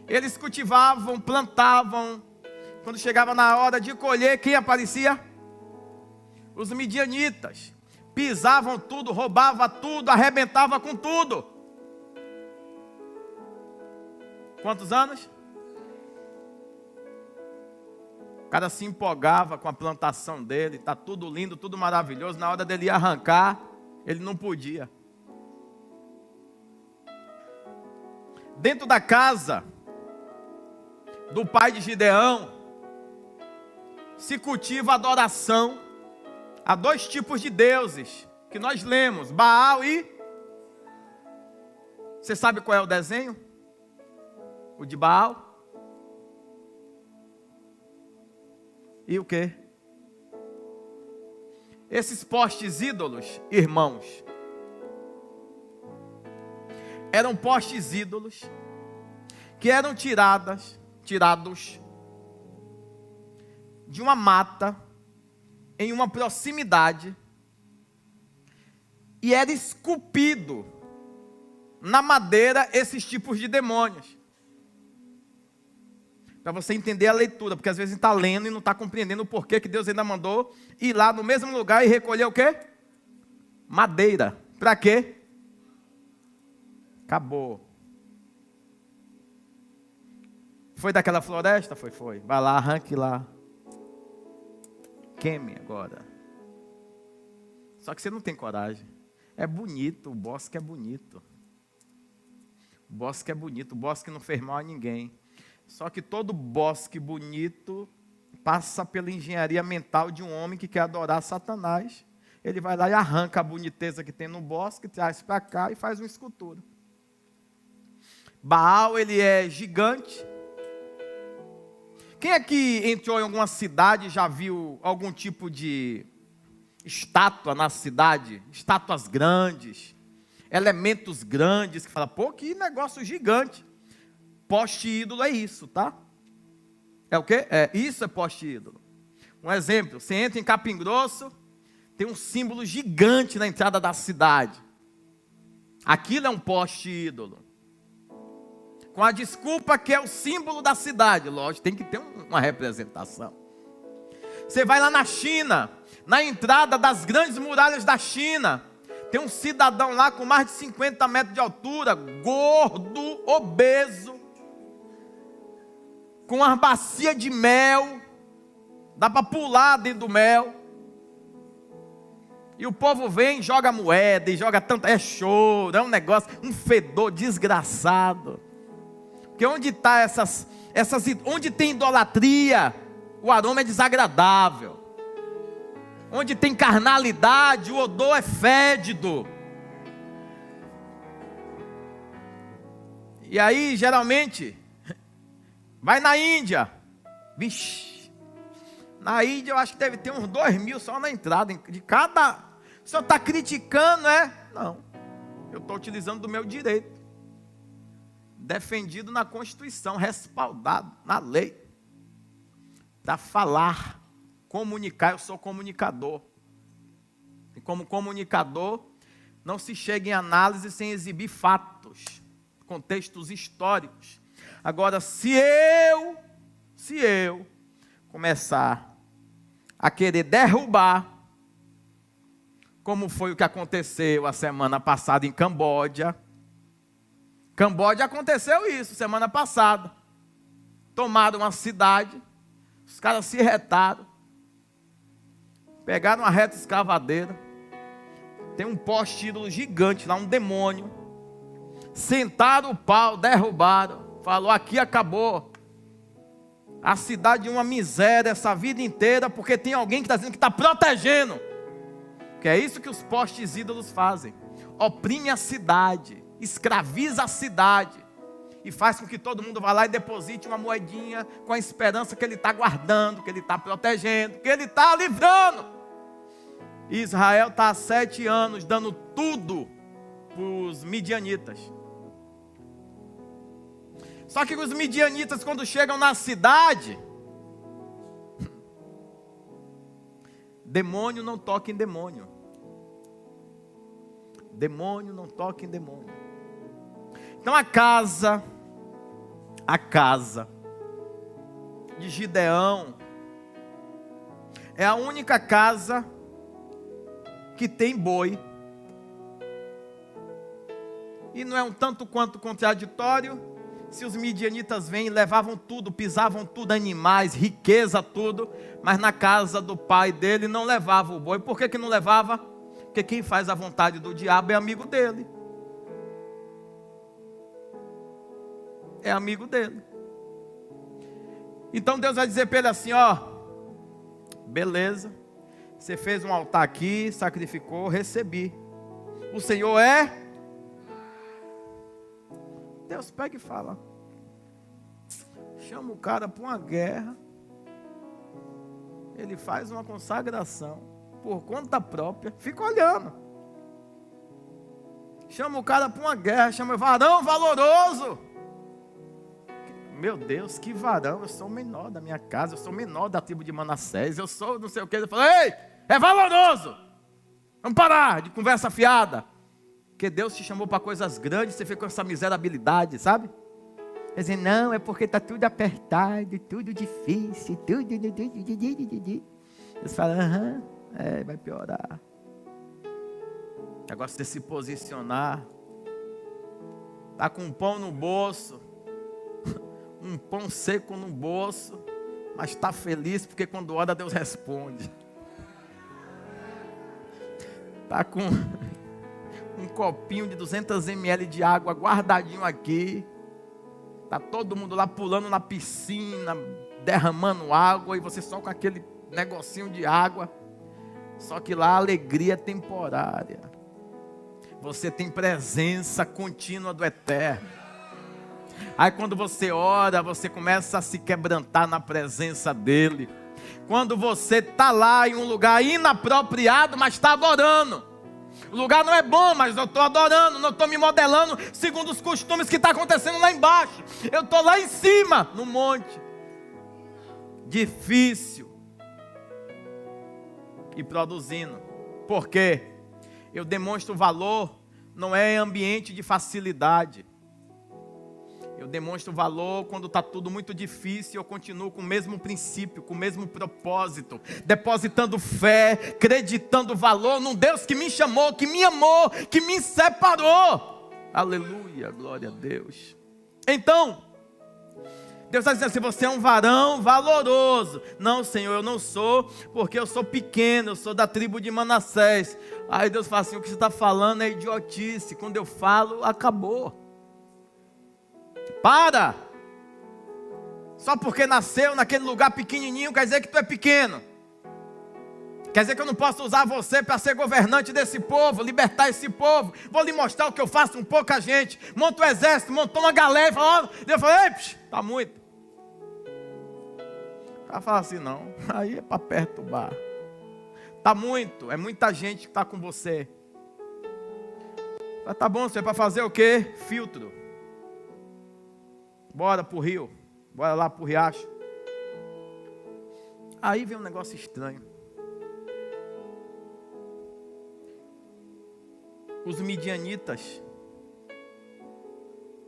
Eles cultivavam, plantavam. Quando chegava na hora de colher, quem aparecia? Os midianitas. Pisavam tudo, roubavam tudo, arrebentavam com tudo. Quantos anos? O cara se empolgava com a plantação dele, está tudo lindo, tudo maravilhoso. Na hora dele arrancar, ele não podia. Dentro da casa do pai de Gideão, se cultiva a adoração a 2 tipos de deuses, que nós lemos, Baal e... Você sabe qual é o desenho? O de Baal? E o quê? Esses postes ídolos, irmãos, eram postes ídolos que eram tirados de uma mata em uma proximidade e era esculpido na madeira esses tipos de demônios. Para você entender a leitura, porque às vezes está lendo e não está compreendendo o porquê que Deus ainda mandou ir lá no mesmo lugar e recolher o quê? Madeira. Para quê? Acabou. Foi daquela floresta? Foi. Vai lá, arranque lá. Queime agora. Só que você não tem coragem. É bonito, o bosque é bonito. O bosque é bonito, o bosque não fez mal a ninguém. Só que todo bosque bonito passa pela engenharia mental de um homem que quer adorar Satanás. Ele vai lá e arranca a boniteza que tem no bosque, traz para cá e faz uma escultura. Baal, ele é gigante. Quem aqui entrou em alguma cidade e já viu algum tipo de estátua na cidade? Estátuas grandes, elementos grandes, que fala, pô, que negócio gigante. Poste ídolo é isso, tá? É o quê? Isso é poste ídolo. Um exemplo, você entra em Capim Grosso, tem um símbolo gigante na entrada da cidade. Aquilo é um poste ídolo. Com a desculpa que é o símbolo da cidade. Lógico, tem que ter uma representação. Você vai lá na China, na entrada das grandes muralhas da China, tem um cidadão lá com mais de 50 metros de altura, gordo, obeso, com uma bacia de mel, dá para pular dentro do mel. E o povo vem, joga moeda e joga tanto, é choro, é um negócio, um fedor desgraçado. Porque onde está onde tem idolatria, o aroma é desagradável. Onde tem carnalidade, o odor é fédido. E aí, geralmente, vai na Índia. Vixe, na Índia eu acho que deve ter uns 2.000 só na entrada. De cada... O senhor está criticando, é? Não, eu estou utilizando do meu direito. Defendido na Constituição, respaldado na lei. Para falar, comunicar, eu sou comunicador. E como comunicador, não se chega em análise sem exibir fatos, contextos históricos. Agora, se eu começar a querer derrubar, como foi o que aconteceu a semana passada em Camboja. Camboja aconteceu isso semana passada. Tomaram uma cidade, os caras se retaram, pegaram uma reta escavadeira, tem um poste ídolo gigante lá, um demônio, sentaram o pau, derrubaram, falou, aqui acabou, a cidade é uma miséria essa vida inteira, porque tem alguém que está dizendo que está protegendo, que é isso que os postes ídolos fazem, oprime a cidade, escraviza a cidade, e faz com que todo mundo vá lá e deposite uma moedinha, com a esperança que ele está guardando, que ele está protegendo, que ele está livrando. Israel está há 7 anos dando tudo para os midianitas. Só que os midianitas, quando chegam na cidade, demônio não toca em demônio. Demônio não toca em demônio. Então a casa de Gideão é a única casa que tem boi. E não é um tanto quanto contraditório se os midianitas vêm e levavam tudo, pisavam tudo, animais, riqueza, tudo, mas na casa do pai dele não levava o boi. Por que não levava? Porque quem faz a vontade do diabo é amigo dele. É amigo dele. Então Deus vai dizer para ele assim, ó, beleza, você fez um altar aqui, sacrificou, recebi. O Senhor é? Deus pega e fala, chama o cara para uma guerra, ele faz uma consagração, por conta própria, fica olhando. Chama o cara para uma guerra, chama varão valoroso. Meu Deus, que varão, eu sou o menor da minha casa, eu sou o menor da tribo de Manassés, eu sou não sei o que. Ele falou, ei, é valoroso, vamos parar de conversa fiada, porque Deus te chamou para coisas grandes, você fica com essa miserabilidade, sabe? Quer dizer, não, é porque está tudo apertado, tudo difícil, tudo. Eles falam, vai piorar. Agora você se posicionar, está com um pão no bolso, um pão seco no bolso, mas está feliz porque quando ora Deus responde. Está com um copinho de 200 ml de água guardadinho aqui, está todo mundo lá pulando na piscina, derramando água, e você só com aquele negocinho de água, só que lá a alegria é temporária, você tem presença contínua do Eterno. Aí quando você ora, você começa a se quebrantar na presença dEle. Quando você está lá em um lugar inapropriado, mas está adorando. O lugar não é bom, mas eu estou adorando, não estou me modelando segundo os costumes que está acontecendo lá embaixo. Eu estou lá em cima, no monte. Difícil. e produzindo. Por quê? Eu demonstro valor, não é em ambiente de facilidade. Eu demonstro valor quando está tudo muito difícil. Eu continuo com o mesmo princípio, com o mesmo propósito, depositando fé, acreditando valor num Deus que me chamou, que me amou, que me separou. Aleluia, glória a Deus. Então, Deus está dizendo assim: você é um varão valoroso. Não, Senhor, eu não sou, porque eu sou pequeno, eu sou da tribo de Manassés. Aí Deus fala assim: o que você está falando é idiotice. Quando eu falo, acabou. Para! Só porque nasceu naquele lugar pequenininho, quer dizer que tu é pequeno. Quer dizer que eu não posso usar você para ser governante desse povo, libertar esse povo. Vou lhe mostrar o que eu faço com pouca gente. Monta um exército, montou uma galera e fala, Deus fala, ei, tá muito. O cara fala assim, não, aí é para perturbar. Tá muito, é muita gente que está com você. Mas tá bom, você é para fazer o quê? Filtro. Bora pro rio, bora lá pro riacho. Aí vem um negócio estranho. Os midianitas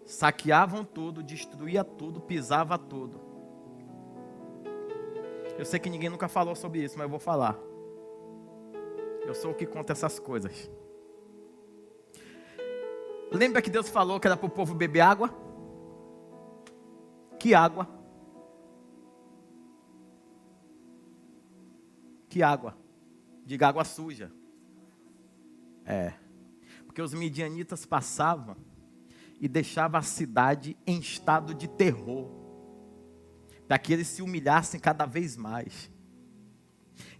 saqueavam tudo, destruía tudo, pisava tudo. Eu sei que ninguém nunca falou sobre isso, mas eu vou falar. Eu sou o que conta essas coisas. Lembra que Deus falou que era para o povo beber água? Que água? Que água? Diga água suja. Porque os midianitas passavam e deixavam a cidade em estado de terror, para que eles se humilhassem cada vez mais.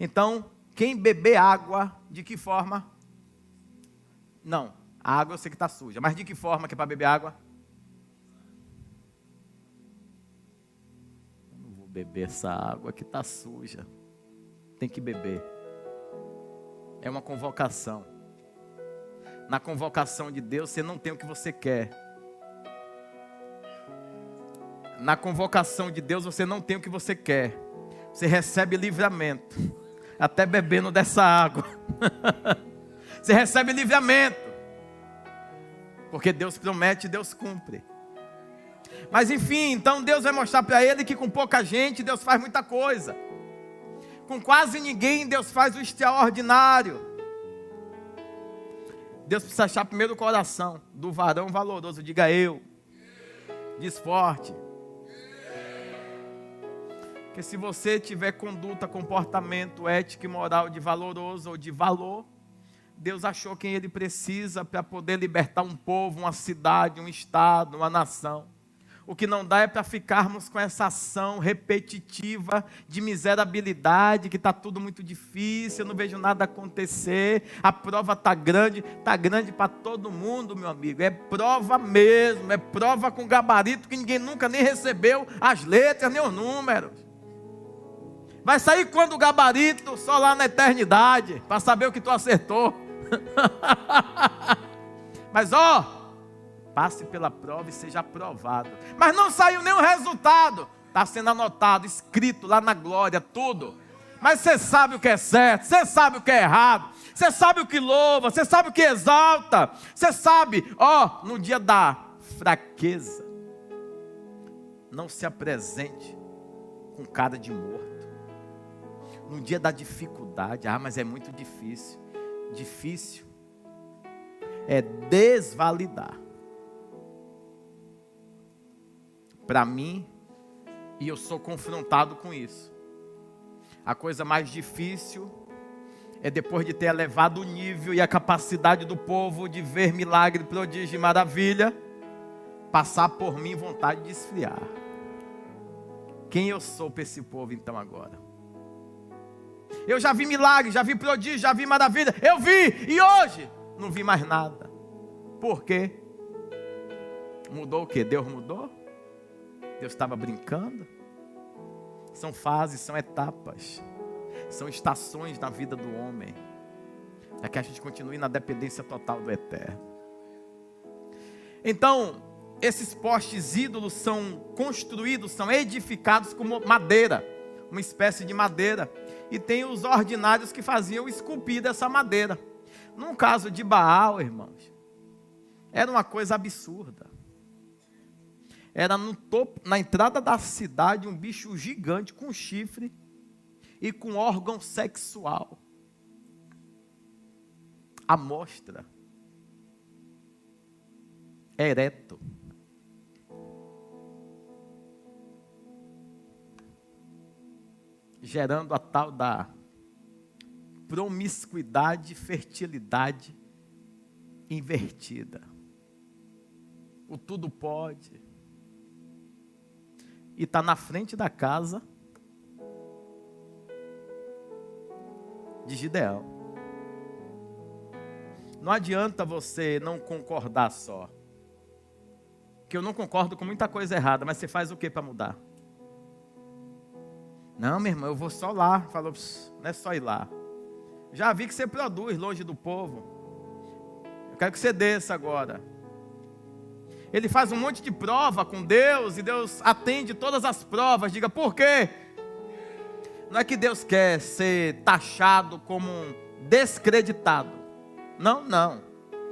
Então, quem beber água, de que forma? Não, a água eu sei que está suja, mas de que forma que é para beber água? Eu não vou beber essa água que está suja. Tem que beber. É uma convocação. Na convocação de Deus, você não tem o que você quer. Na convocação de Deus, você não tem o que você quer. Você recebe livramento, até bebendo dessa água. Você recebe livramento, porque Deus promete e Deus cumpre. Mas enfim, então Deus vai mostrar para ele que com pouca gente, Deus faz muita coisa. Com quase ninguém, Deus faz o extraordinário. Deus precisa achar primeiro o coração do varão valoroso. Diga eu. Diz forte. Porque se você tiver conduta, comportamento, ética e moral de valoroso ou de valor, Deus achou quem Ele precisa para poder libertar um povo, uma cidade, um estado, uma nação. O que não dá é para ficarmos com essa ação repetitiva de miserabilidade, que está tudo muito difícil, eu não vejo nada acontecer, a prova está grande para todo mundo, meu amigo, é prova mesmo, é prova com gabarito que ninguém nunca nem recebeu as letras, nem os números. Vai sair quando o gabarito? Só lá na eternidade, para saber o que tu acertou. Mas passe pela prova e seja aprovado. Mas não saiu nenhum resultado. Está sendo anotado, escrito lá na glória, tudo. Mas você sabe o que é certo, você sabe o que é errado, você sabe o que louva, você sabe o que exalta, você sabe, no dia da fraqueza, não se apresente com cara de morto. No dia da dificuldade, mas é muito difícil. Difícil é desvalidar. Para mim, e eu sou confrontado com isso, a coisa mais difícil é depois de ter elevado o nível e a capacidade do povo de ver milagre, prodígio e maravilha, passar por mim vontade de esfriar. Quem eu sou para esse povo então agora? Eu já vi milagre, já vi prodígio, já vi maravilha, eu vi, e hoje não vi mais nada. Por quê? Mudou o quê? Deus mudou? Deus estava brincando? São fases, são etapas, são estações na vida do homem, para que a gente continue na dependência total do eterno. Então, esses postes ídolos são construídos, são edificados como madeira, uma espécie de madeira, e tem os ordinários que faziam esculpir dessa madeira. Num caso de Baal, irmãos, era uma coisa absurda. Era no topo, na entrada da cidade, um bicho gigante com chifre e com órgão sexual à mostra, ereto. Gerando a tal da promiscuidade, fertilidade invertida. O tudo pode. E está na frente da casa de Gideão. Não adianta você não concordar só. Que eu não concordo com muita coisa errada, mas você faz o que para mudar? Não, meu irmão, eu vou só lá. Falou, não é só ir lá. Já vi que você produz longe do povo. Eu quero que você desça agora. Ele faz um monte de prova com Deus, e Deus atende todas as provas. Diga, por quê? Não é que Deus quer ser taxado como um descreditado. Não, não.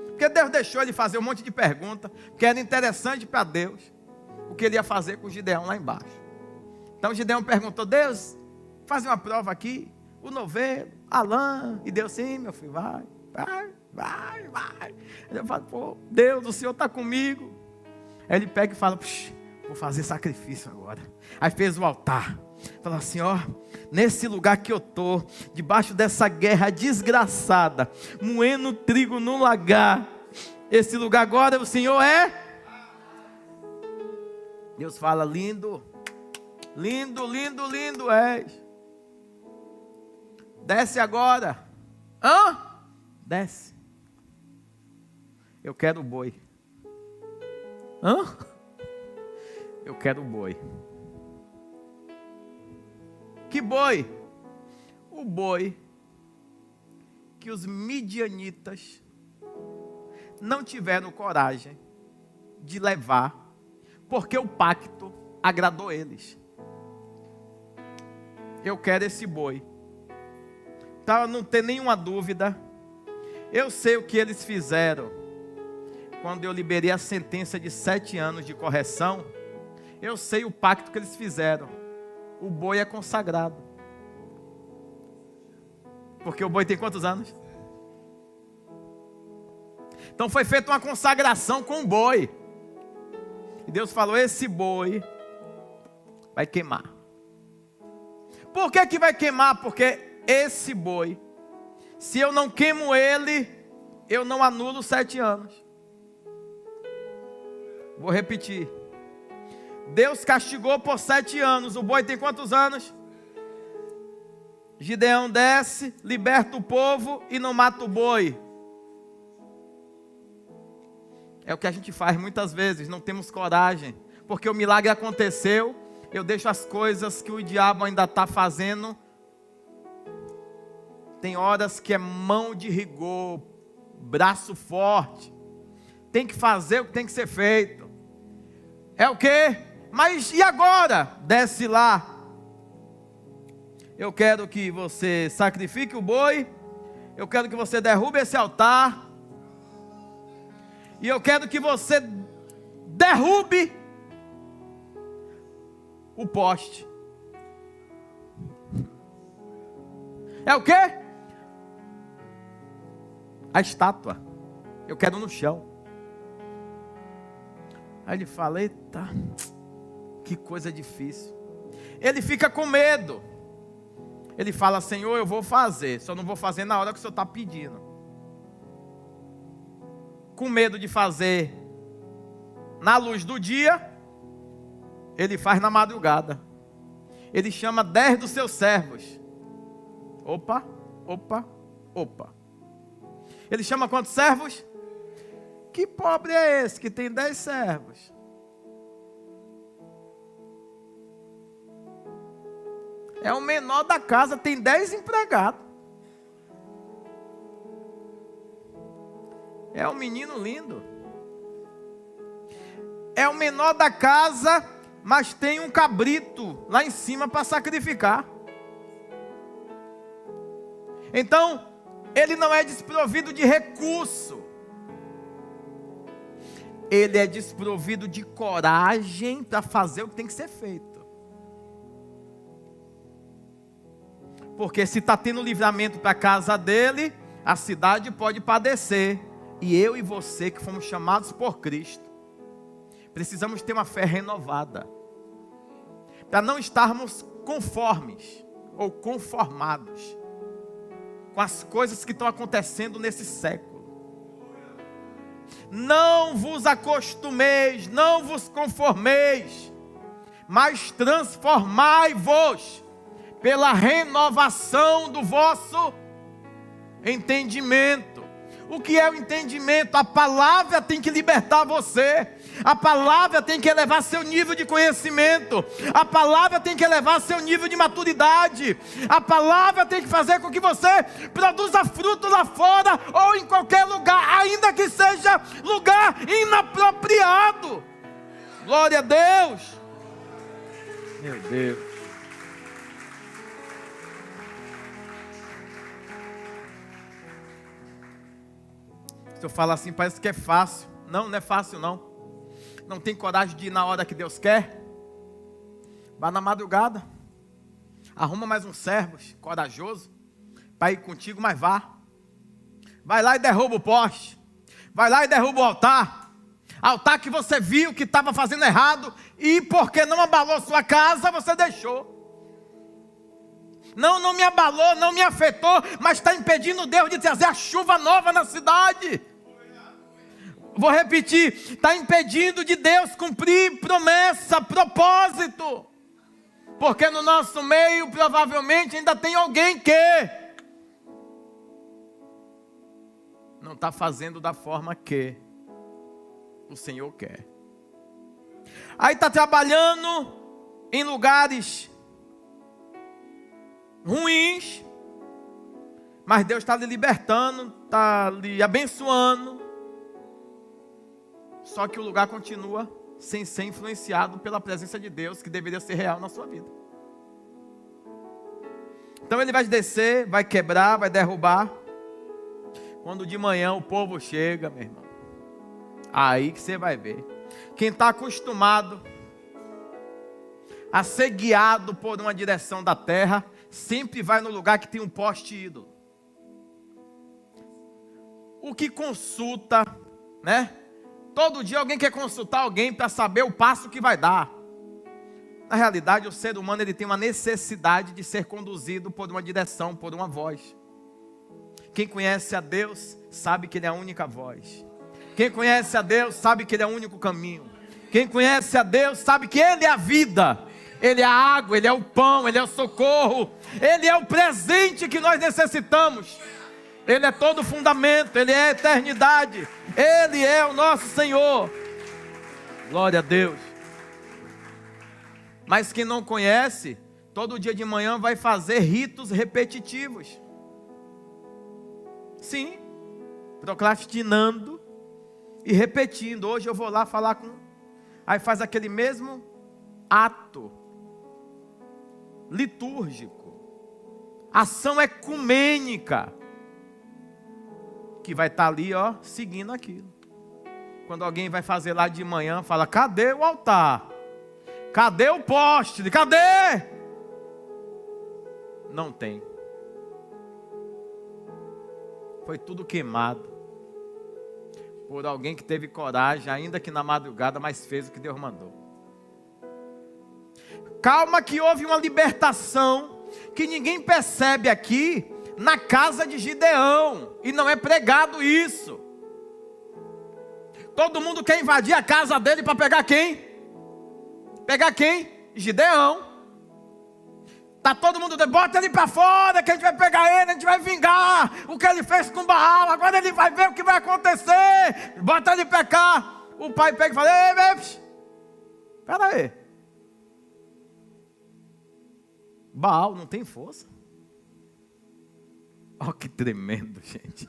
Porque Deus deixou ele fazer um monte de perguntas, porque era interessante para Deus o que ele ia fazer com Gideão lá embaixo. Então Gideão perguntou, Deus, faz uma prova aqui, o novelo, Alain, e Deus, sim, meu filho, vai. Eu falo, pô, Deus, o Senhor está comigo. Aí ele pega e fala, vou fazer sacrifício agora. Aí fez o altar. Falou assim, ó, nesse lugar que eu estou, debaixo dessa guerra desgraçada, moendo trigo no lagar, esse lugar agora o Senhor é? Deus fala, lindo, lindo, lindo, lindo és. Desce agora. Hã? Desce. Eu quero o boi. Hã? Eu quero o boi. Que boi? O boi que os midianitas não tiveram coragem de levar, porque o pacto agradou eles. Eu quero esse boi. Para não ter nenhuma dúvida, eu sei o que eles fizeram. Quando eu liberei a sentença de 7 anos de correção, eu sei o pacto que eles fizeram. O boi é consagrado. Porque o boi tem quantos anos? Então foi feita uma consagração com o boi. E Deus falou, esse boi vai queimar. Por que que vai queimar? Porque esse boi, se eu não queimo ele, eu não anulo 7 anos. Vou repetir. Deus castigou por 7 anos. O boi tem quantos anos? Gideão desce, liberta o povo e não mata o boi. É o que a gente faz muitas vezes, não temos coragem. Porque o milagre aconteceu, eu deixo as coisas que o diabo ainda está fazendo. Tem horas que é mão de rigor, braço forte. Tem que fazer o que tem que ser feito. É o quê? Mas e agora? Desce lá. Eu quero que você sacrifique o boi. Eu quero que você derrube esse altar. E eu quero que você derrube o poste. É o quê? A estátua. Eu quero no chão. Aí ele fala, eita, que coisa difícil. Ele fica com medo. Ele fala, Senhor, eu vou fazer, só não vou fazer na hora que o Senhor está pedindo. Com medo de fazer na luz do dia, ele faz na madrugada. Ele chama 10 dos seus servos. Opa. Ele chama quantos servos? Que pobre é esse que tem 10 servos? É o menor da casa, tem 10 empregados. É um menino lindo. É o menor da casa, mas tem um cabrito lá em cima para sacrificar. Então, ele não é desprovido de recurso. Ele é desprovido de coragem para fazer o que tem que ser feito. Porque se está tendo livramento para a casa dele, a cidade pode padecer. E eu e você que fomos chamados por Cristo, precisamos ter uma fé renovada. Para não estarmos conformes ou conformados com as coisas que estão acontecendo nesse século. Não vos acostumeis, não vos conformeis, mas transformai-vos pela renovação do vosso entendimento. O que é o entendimento? A palavra tem que libertar você. A palavra tem que elevar seu nível de conhecimento. A palavra tem que elevar seu nível de maturidade. A palavra tem que fazer com que você produza fruto lá fora ou em qualquer lugar, ainda que seja lugar inapropriado. Glória a Deus. Meu Deus. Se eu falar assim, parece que é fácil. Não, não é fácil não. Não tem coragem de ir na hora que Deus quer? Vá na madrugada. Arruma mais uns servos corajosos para ir contigo, mas vá. Vai lá e derruba o poste. Vai lá e derruba o altar. Altar que você viu que estava fazendo errado e porque não abalou sua casa, você deixou. Não me abalou, não me afetou, mas está impedindo Deus de trazer a chuva nova na cidade. Vou repetir, está impedindo de Deus cumprir promessa, propósito. Porque no nosso meio provavelmente ainda tem alguém que não está fazendo da forma que o Senhor quer. Aí está trabalhando em lugares ruins, mas Deus está lhe libertando, está lhe abençoando. Só que o lugar continua sem ser influenciado pela presença de Deus, que deveria ser real na sua vida. Então ele vai descer, vai quebrar, vai derrubar. Quando de manhã o povo chega, meu irmão, aí que você vai ver. Quem está acostumado a ser guiado por uma direção da terra, sempre vai no lugar que tem um poste ídolo. O que consulta, né? Todo dia alguém quer consultar alguém para saber o passo que vai dar. Na realidade, o ser humano ele tem uma necessidade de ser conduzido por uma direção, por uma voz. Quem conhece a Deus sabe que Ele é a única voz. Quem conhece a Deus sabe que Ele é o único caminho. Quem conhece a Deus sabe que Ele é a vida. Ele é a água, Ele é o pão, Ele é o socorro. Ele é o presente que nós necessitamos. Ele é todo o fundamento, Ele é a eternidade. Ele é o nosso Senhor. Glória a Deus. Mas quem não conhece, todo dia de manhã vai fazer ritos repetitivos. Sim, procrastinando e repetindo. Hoje eu vou lá falar com... Aí faz aquele mesmo ato litúrgico, ação ecumênica, que vai estar ali, ó, seguindo aquilo. Quando alguém vai fazer lá de manhã, fala: cadê o altar? Cadê o poste? Cadê? Não tem. Foi tudo queimado por alguém que teve coragem, ainda que na madrugada, mas fez o que Deus mandou. Calma que houve uma libertação que ninguém percebe aqui na casa de Gideão, e não é pregado isso. Todo mundo quer invadir a casa dele para pegar quem? Pegar quem? Gideão. Tá todo mundo dizendo: bota ele para fora, que a gente vai pegar ele, a gente vai vingar o que ele fez com Baal, agora ele vai ver o que vai acontecer, bota ele para cá. O pai pega e fala: ei, espera aí, Baal não tem força? Olha que tremendo, gente.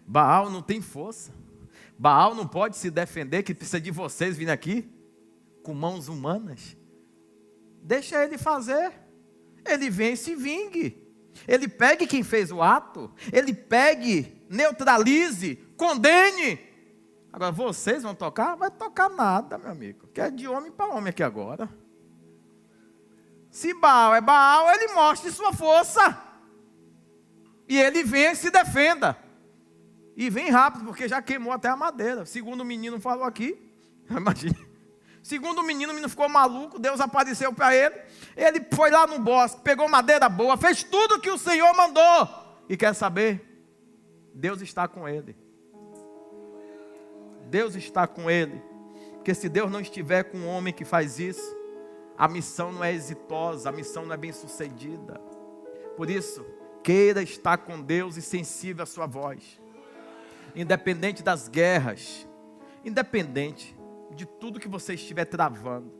Baal não tem força. Baal não pode se defender, que precisa de vocês virem aqui com mãos humanas. Deixa ele fazer. Ele vem e se vingue. Ele pegue quem fez o ato, ele pegue, neutralize, condene. Agora vocês vão tocar? Vai tocar nada, meu amigo, que é de homem para homem aqui agora. Se Baal é Baal, ele mostre sua força. E ele vem e se defenda. E vem rápido, porque já queimou até a madeira. Segundo o menino falou aqui, imagina. Segundo o menino ficou maluco, Deus apareceu para ele. Ele foi lá no bosque, pegou madeira boa, fez tudo que o Senhor mandou. E quer saber? Deus está com ele. Deus está com ele. Porque se Deus não estiver com um homem que faz isso, a missão não é exitosa, a missão não é bem sucedida. Por isso, queira estar com Deus e sensível à sua voz. Independente das guerras, independente de tudo que você estiver travando,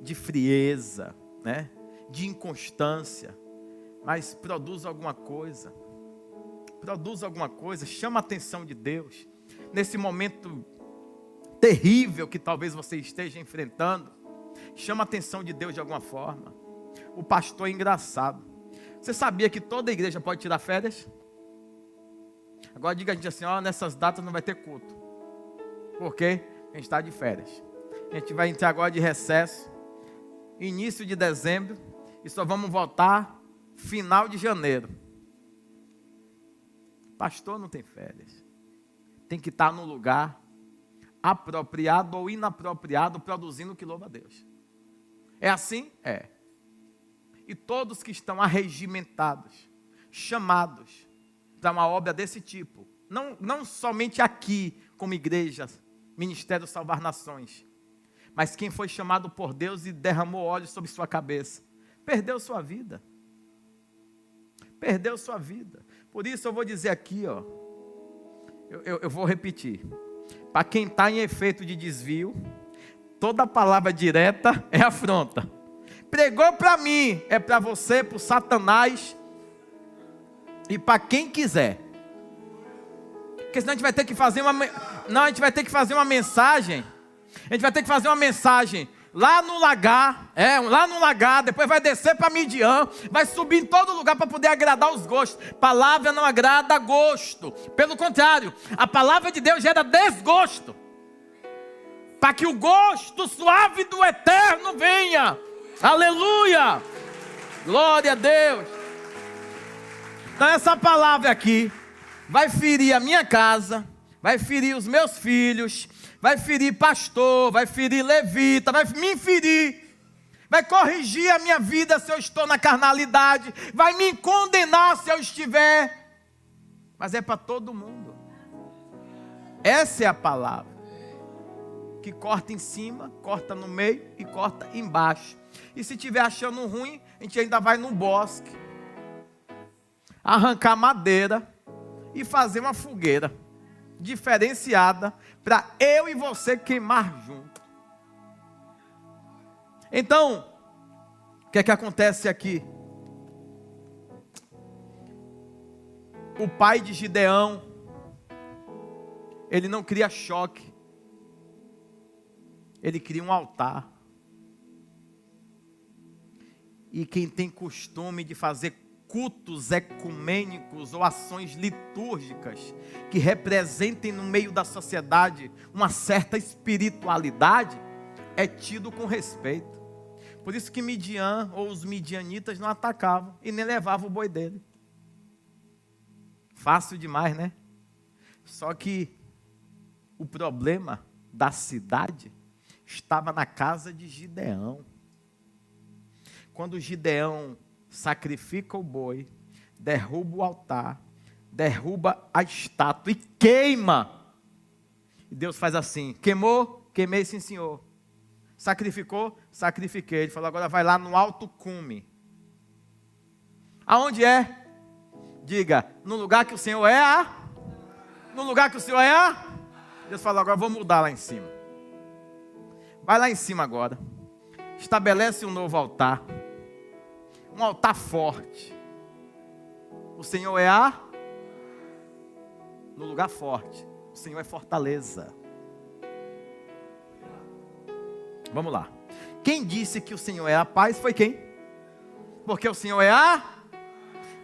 de frieza, né? De inconstância, mas produza alguma coisa, chama a atenção de Deus, nesse momento terrível que talvez você esteja enfrentando, chama a atenção de Deus de alguma forma. O pastor é engraçado, você sabia que toda igreja pode tirar férias? Agora diga a gente assim, nessas datas não vai ter culto, porque a gente está de férias, a gente vai entrar agora de recesso, início de dezembro, e só vamos voltar final de janeiro. Pastor não tem férias, tem que estar no lugar apropriado ou inapropriado, produzindo o que louva a Deus. É assim? É. E todos que estão arregimentados, chamados para uma obra desse tipo, não somente aqui como igreja, Ministério Salvar Nações, mas quem foi chamado por Deus e derramou óleo sobre sua cabeça, perdeu sua vida. Perdeu sua vida. Por isso eu vou dizer aqui, eu vou repetir. Para quem está em efeito de desvio, toda palavra direta é afronta. Pregou para mim, é para você, para o Satanás e para quem quiser. Porque senão a gente vai ter que fazer a gente vai ter que fazer uma mensagem. A gente vai ter que fazer uma mensagem lá no lagar, depois vai descer para Midian, vai subir em todo lugar para poder agradar os gostos. Palavra não agrada a gosto, pelo contrário, a palavra de Deus gera desgosto, para que o gosto suave do eterno venha. Aleluia, glória a Deus. Então essa palavra aqui vai ferir a minha casa, vai ferir os meus filhos, vai ferir pastor, vai ferir levita, vai me ferir, vai corrigir a minha vida se eu estou na carnalidade, vai me condenar se eu estiver, mas é para todo mundo. Essa é a palavra, que corta em cima, corta no meio e corta embaixo. E se estiver achando ruim, a gente ainda vai no bosque, arrancar madeira e fazer uma fogueira diferenciada para eu e você queimar junto. Então, o que é que acontece aqui? O pai de Gideão, ele não cria choque, ele cria um altar. E quem tem costume de fazer cultos ecumênicos ou ações litúrgicas que representem no meio da sociedade uma certa espiritualidade, é tido com respeito. Por isso que Midian ou os midianitas não atacavam e nem levavam o boi dele. Fácil demais, né? Só que o problema da cidade estava na casa de Gideão. Quando Gideão sacrifica o boi, derruba o altar, derruba a estátua e queima. E Deus faz assim: queimou? Queimei, sim, senhor. Sacrificou? Sacrifiquei. Ele falou: agora vai lá no alto cume. Aonde é? Diga: no lugar que o Senhor é. No lugar que o Senhor é. Deus falou: agora vou mudar lá em cima. Vai lá em cima agora. Estabelece um novo altar. Um altar forte. O Senhor é no lugar forte. O Senhor é fortaleza. Vamos lá. Quem disse que o Senhor é a paz foi quem? Porque o Senhor é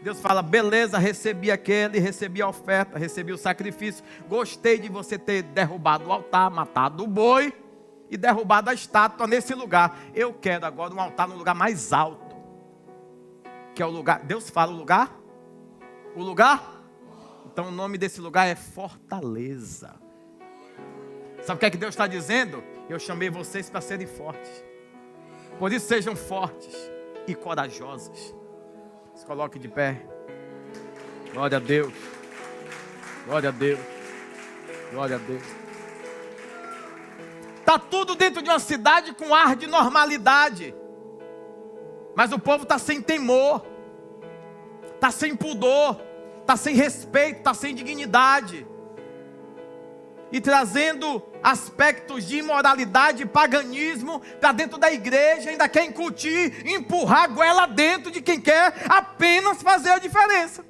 Deus fala, beleza, recebi aquele, recebi a oferta, recebi o sacrifício. Gostei de você ter derrubado o altar, matado o boi e derrubado a estátua nesse lugar. Eu quero agora um altar no lugar mais alto. Que é o lugar, Deus fala o lugar? O lugar? Então o nome desse lugar é fortaleza. Sabe o que é que Deus está dizendo? Eu chamei vocês para serem fortes. Por isso sejam fortes e corajosos. Se coloque de pé. Glória a Deus. Glória a Deus. Glória a Deus. Está tudo dentro de uma cidade com ar de normalidade. Mas o povo está sem temor. Está sem pudor. Está sem respeito. Está sem dignidade. E trazendo aspectos de imoralidade e paganismo para dentro da igreja, ainda quer incutir, empurrar a goela dentro de quem quer apenas fazer a diferença.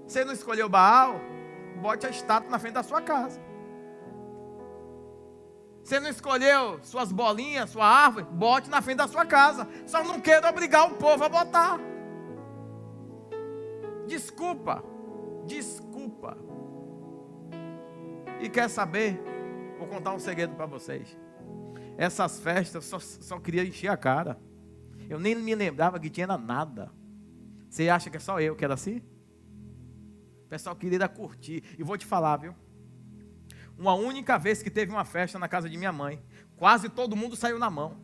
Você não escolheu Baal? Bote a estátua na frente da sua casa. Você não escolheu suas bolinhas, sua árvore? Bote na frente da sua casa. Só não quero obrigar o povo a botar. Desculpa. Desculpa. E quer saber? Vou contar um segredo para vocês. Essas festas só queria encher a cara. Eu nem me lembrava que tinha nada. Você acha que é só eu que era assim? O pessoal queria curtir. E vou te falar, viu? Uma única vez que teve uma festa na casa de minha mãe, quase todo mundo saiu na mão.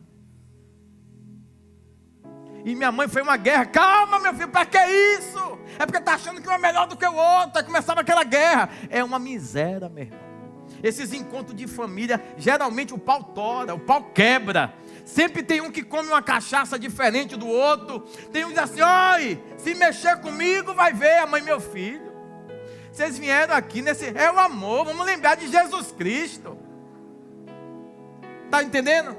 E minha mãe foi uma guerra. Calma, meu filho, para que isso? É porque está achando que um é melhor do que o outro. Aí começava aquela guerra. É uma miséria, meu irmão. Esses encontros de família, geralmente o pau tora, o pau quebra. Sempre tem um que come uma cachaça diferente do outro. Tem um que diz assim, oi, se mexer comigo vai ver a mãe e meu filho. Vocês vieram aqui nesse, é o amor, vamos lembrar de Jesus Cristo. Está entendendo?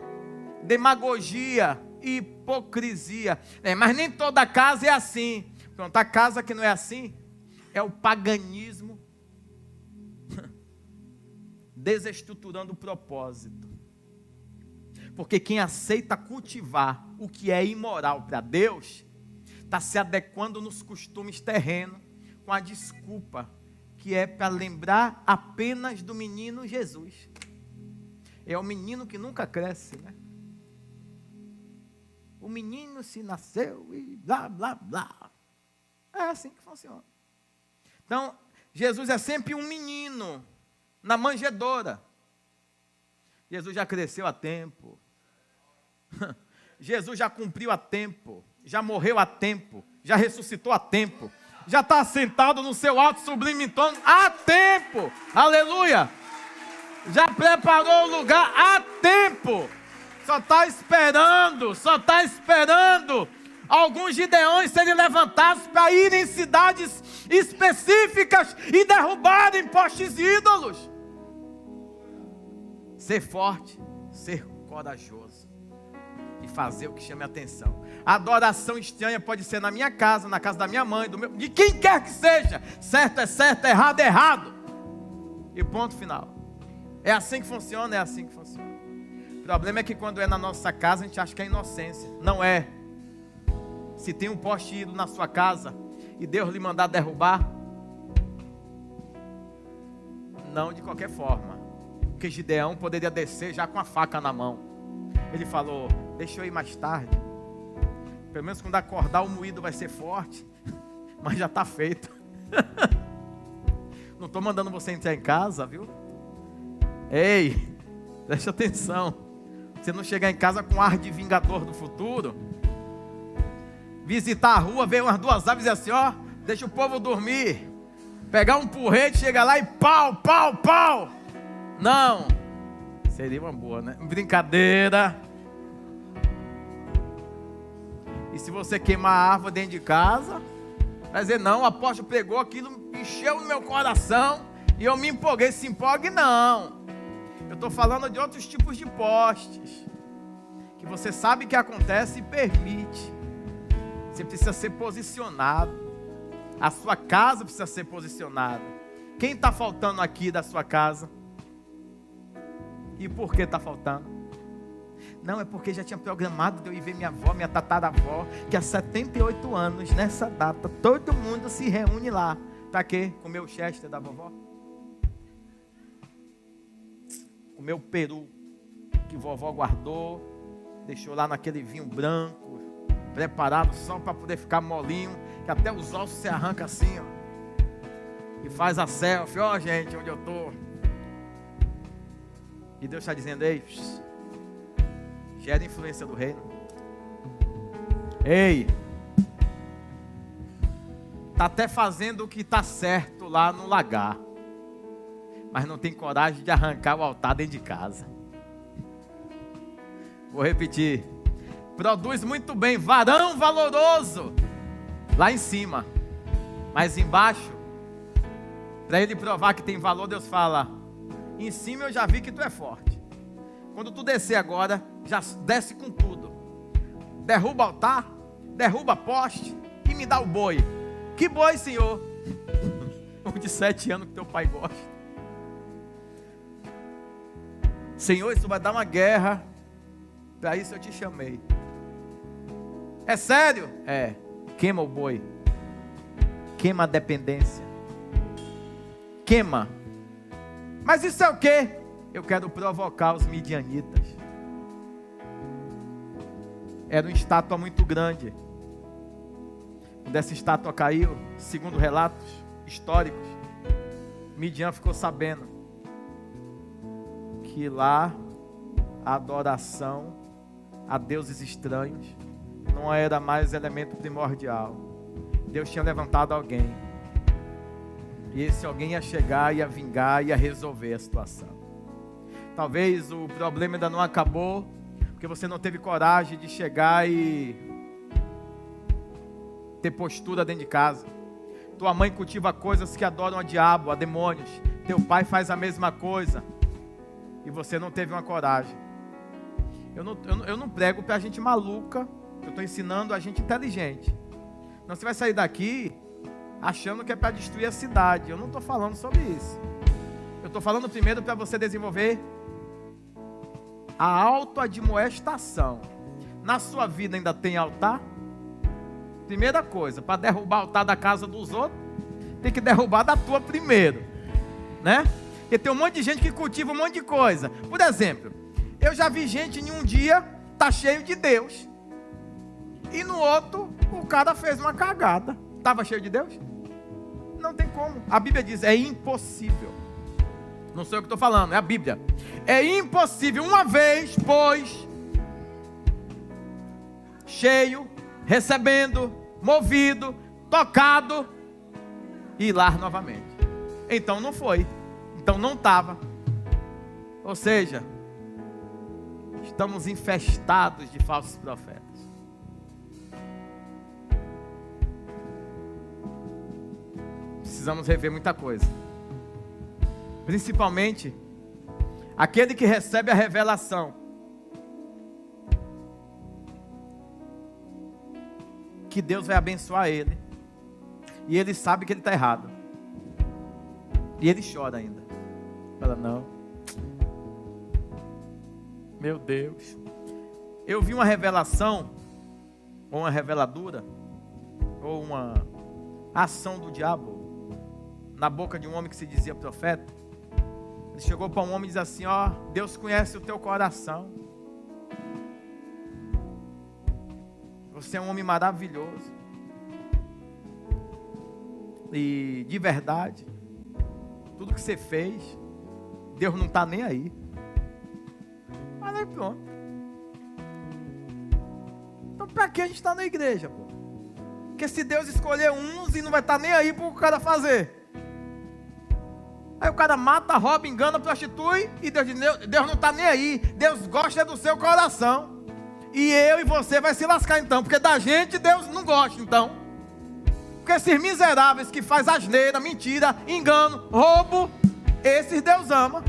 Demagogia, hipocrisia. Mas nem toda casa é assim. Pronto, a casa que não é assim é o paganismo desestruturando o propósito. Porque quem aceita cultivar o que é imoral para Deus está se adequando nos costumes terrenos com a desculpa que é para lembrar apenas do menino Jesus. É o menino que nunca cresce, né? O menino se nasceu e blá, blá, blá. É assim que funciona. Então, Jesus é sempre um menino na manjedoura. Jesus já cresceu a tempo. Jesus já cumpriu a tempo. Já morreu a tempo. Já ressuscitou a tempo. Já está sentado no seu alto sublime trono há tempo. Aleluia. Já preparou o lugar há tempo. Só está esperando alguns gideões serem levantados para irem em cidades específicas e derrubarem postes ídolos. Ser forte, ser corajoso e fazer o que chame a atenção. A adoração estranha pode ser na minha casa, na casa da minha mãe, de quem quer que seja. Certo é certo, errado é errado. E ponto final. É assim que funciona, é assim que funciona. O problema é que quando é na nossa casa, a gente acha que é inocência. Não é. Se tem um poste ídolo na sua casa e Deus lhe mandar derrubar, não de qualquer forma. Porque Gideão poderia descer já com a faca na mão. Ele falou, deixa eu ir mais tarde. Pelo menos quando acordar o moído vai ser forte. Mas já está feito. Não estou mandando você entrar em casa, viu? Ei, preste atenção. Você não chegar em casa com ar de vingador do futuro. Visitar a rua, ver umas duas aves e dizer assim, ó, deixa o povo dormir. Pegar um porrete, chega lá e pau, pau, pau. Não. Seria uma boa, né? Brincadeira. E se você queimar a árvore dentro de casa, vai dizer, não, o apóstolo pregou aquilo, encheu no meu coração e eu me empolguei. Se empolgue, não. Eu estou falando de outros tipos de postes que você sabe que acontece e permite. Você precisa ser posicionado. A sua casa precisa ser posicionada. Quem está faltando aqui da sua casa? E por que está faltando? Não, é porque já tinha programado de eu ir ver minha avó, minha tataravó, que há 78 anos, nessa data, todo mundo se reúne lá. Para quê? Comer o chester da vovó? Comer o peru que vovó guardou, deixou lá naquele vinho branco, preparado só para poder ficar molinho, que até os ossos se arrancam assim, ó. E faz a selfie, ó gente, onde eu estou. E Deus está dizendo, ei, gera influência do reino. Ei, está até fazendo o que está certo lá no lagar, mas não tem coragem de arrancar o altar dentro de casa. Vou repetir. Produz muito bem, varão valoroso, lá em cima, mas embaixo, para ele provar que tem valor, Deus fala, em cima eu já vi que tu é forte. Quando tu descer agora, já desce com tudo. Derruba altar, derruba poste e me dá o boi. Que boi, Senhor? Um de 7 anos que teu pai gosta. Senhor, isso vai dar uma guerra. Para isso eu te chamei. É sério? É. Queima o boi. Queima a dependência. Queima. Mas isso é o quê? Eu quero provocar os midianitas. Era uma estátua muito grande. Quando essa estátua caiu, segundo relatos históricos, Midian ficou sabendo que lá a adoração a deuses estranhos não era mais elemento primordial. Deus tinha levantado alguém, e esse alguém ia chegar, ia vingar, ia resolver a situação. Talvez o problema ainda não acabou, porque você não teve coragem de chegar e ter postura dentro de casa. Tua mãe cultiva coisas que adoram a diabo, a demônios. Teu pai faz a mesma coisa, e você não teve uma coragem. Eu não prego para gente maluca, eu estou ensinando a gente inteligente. Não, você vai sair daqui achando que é para destruir a cidade. Eu não estou falando sobre isso. Eu estou falando primeiro para você desenvolver a autoadmoestação. Na sua vida ainda tem altar? Primeira coisa, para derrubar o altar da casa dos outros, tem que derrubar da tua primeiro, né? Porque tem um monte de gente que cultiva um monte de coisa. Por exemplo, eu já vi gente em um dia tá cheio de Deus, e no outro o cara fez uma cagada. Estava cheio de Deus? Não tem como. A Bíblia diz, é impossível. Não sou eu que estou falando, é a Bíblia. É impossível, uma vez, pois, cheio, recebendo, movido, tocado, e ir lá novamente. Então não foi. Então não estava. Ou seja, estamos infestados de falsos profetas. Precisamos rever muita coisa. Principalmente aquele que recebe a revelação, que Deus vai abençoar ele, e ele sabe que ele está errado, e ele chora ainda. Fala, não, meu Deus, eu vi uma revelação, ou uma reveladura, ou uma ação do diabo na boca de um homem que se dizia profeta. Ele chegou para um homem e disse assim, ó, Deus conhece o teu coração, você é um homem maravilhoso, e de verdade, tudo que você fez, Deus não está nem aí. Mas aí pronto. Então para que a gente está na igreja, pô? Porque se Deus escolher uns e não vai estar nem aí para o cara fazer. Aí o cara mata, rouba, engana, prostitui, e Deus diz, Deus não está nem aí. Deus gosta do seu coração. E eu e você vai se lascar então, porque da gente Deus não gosta então. Porque esses miseráveis que faz asneira, mentira, engano, roubo, esses Deus ama.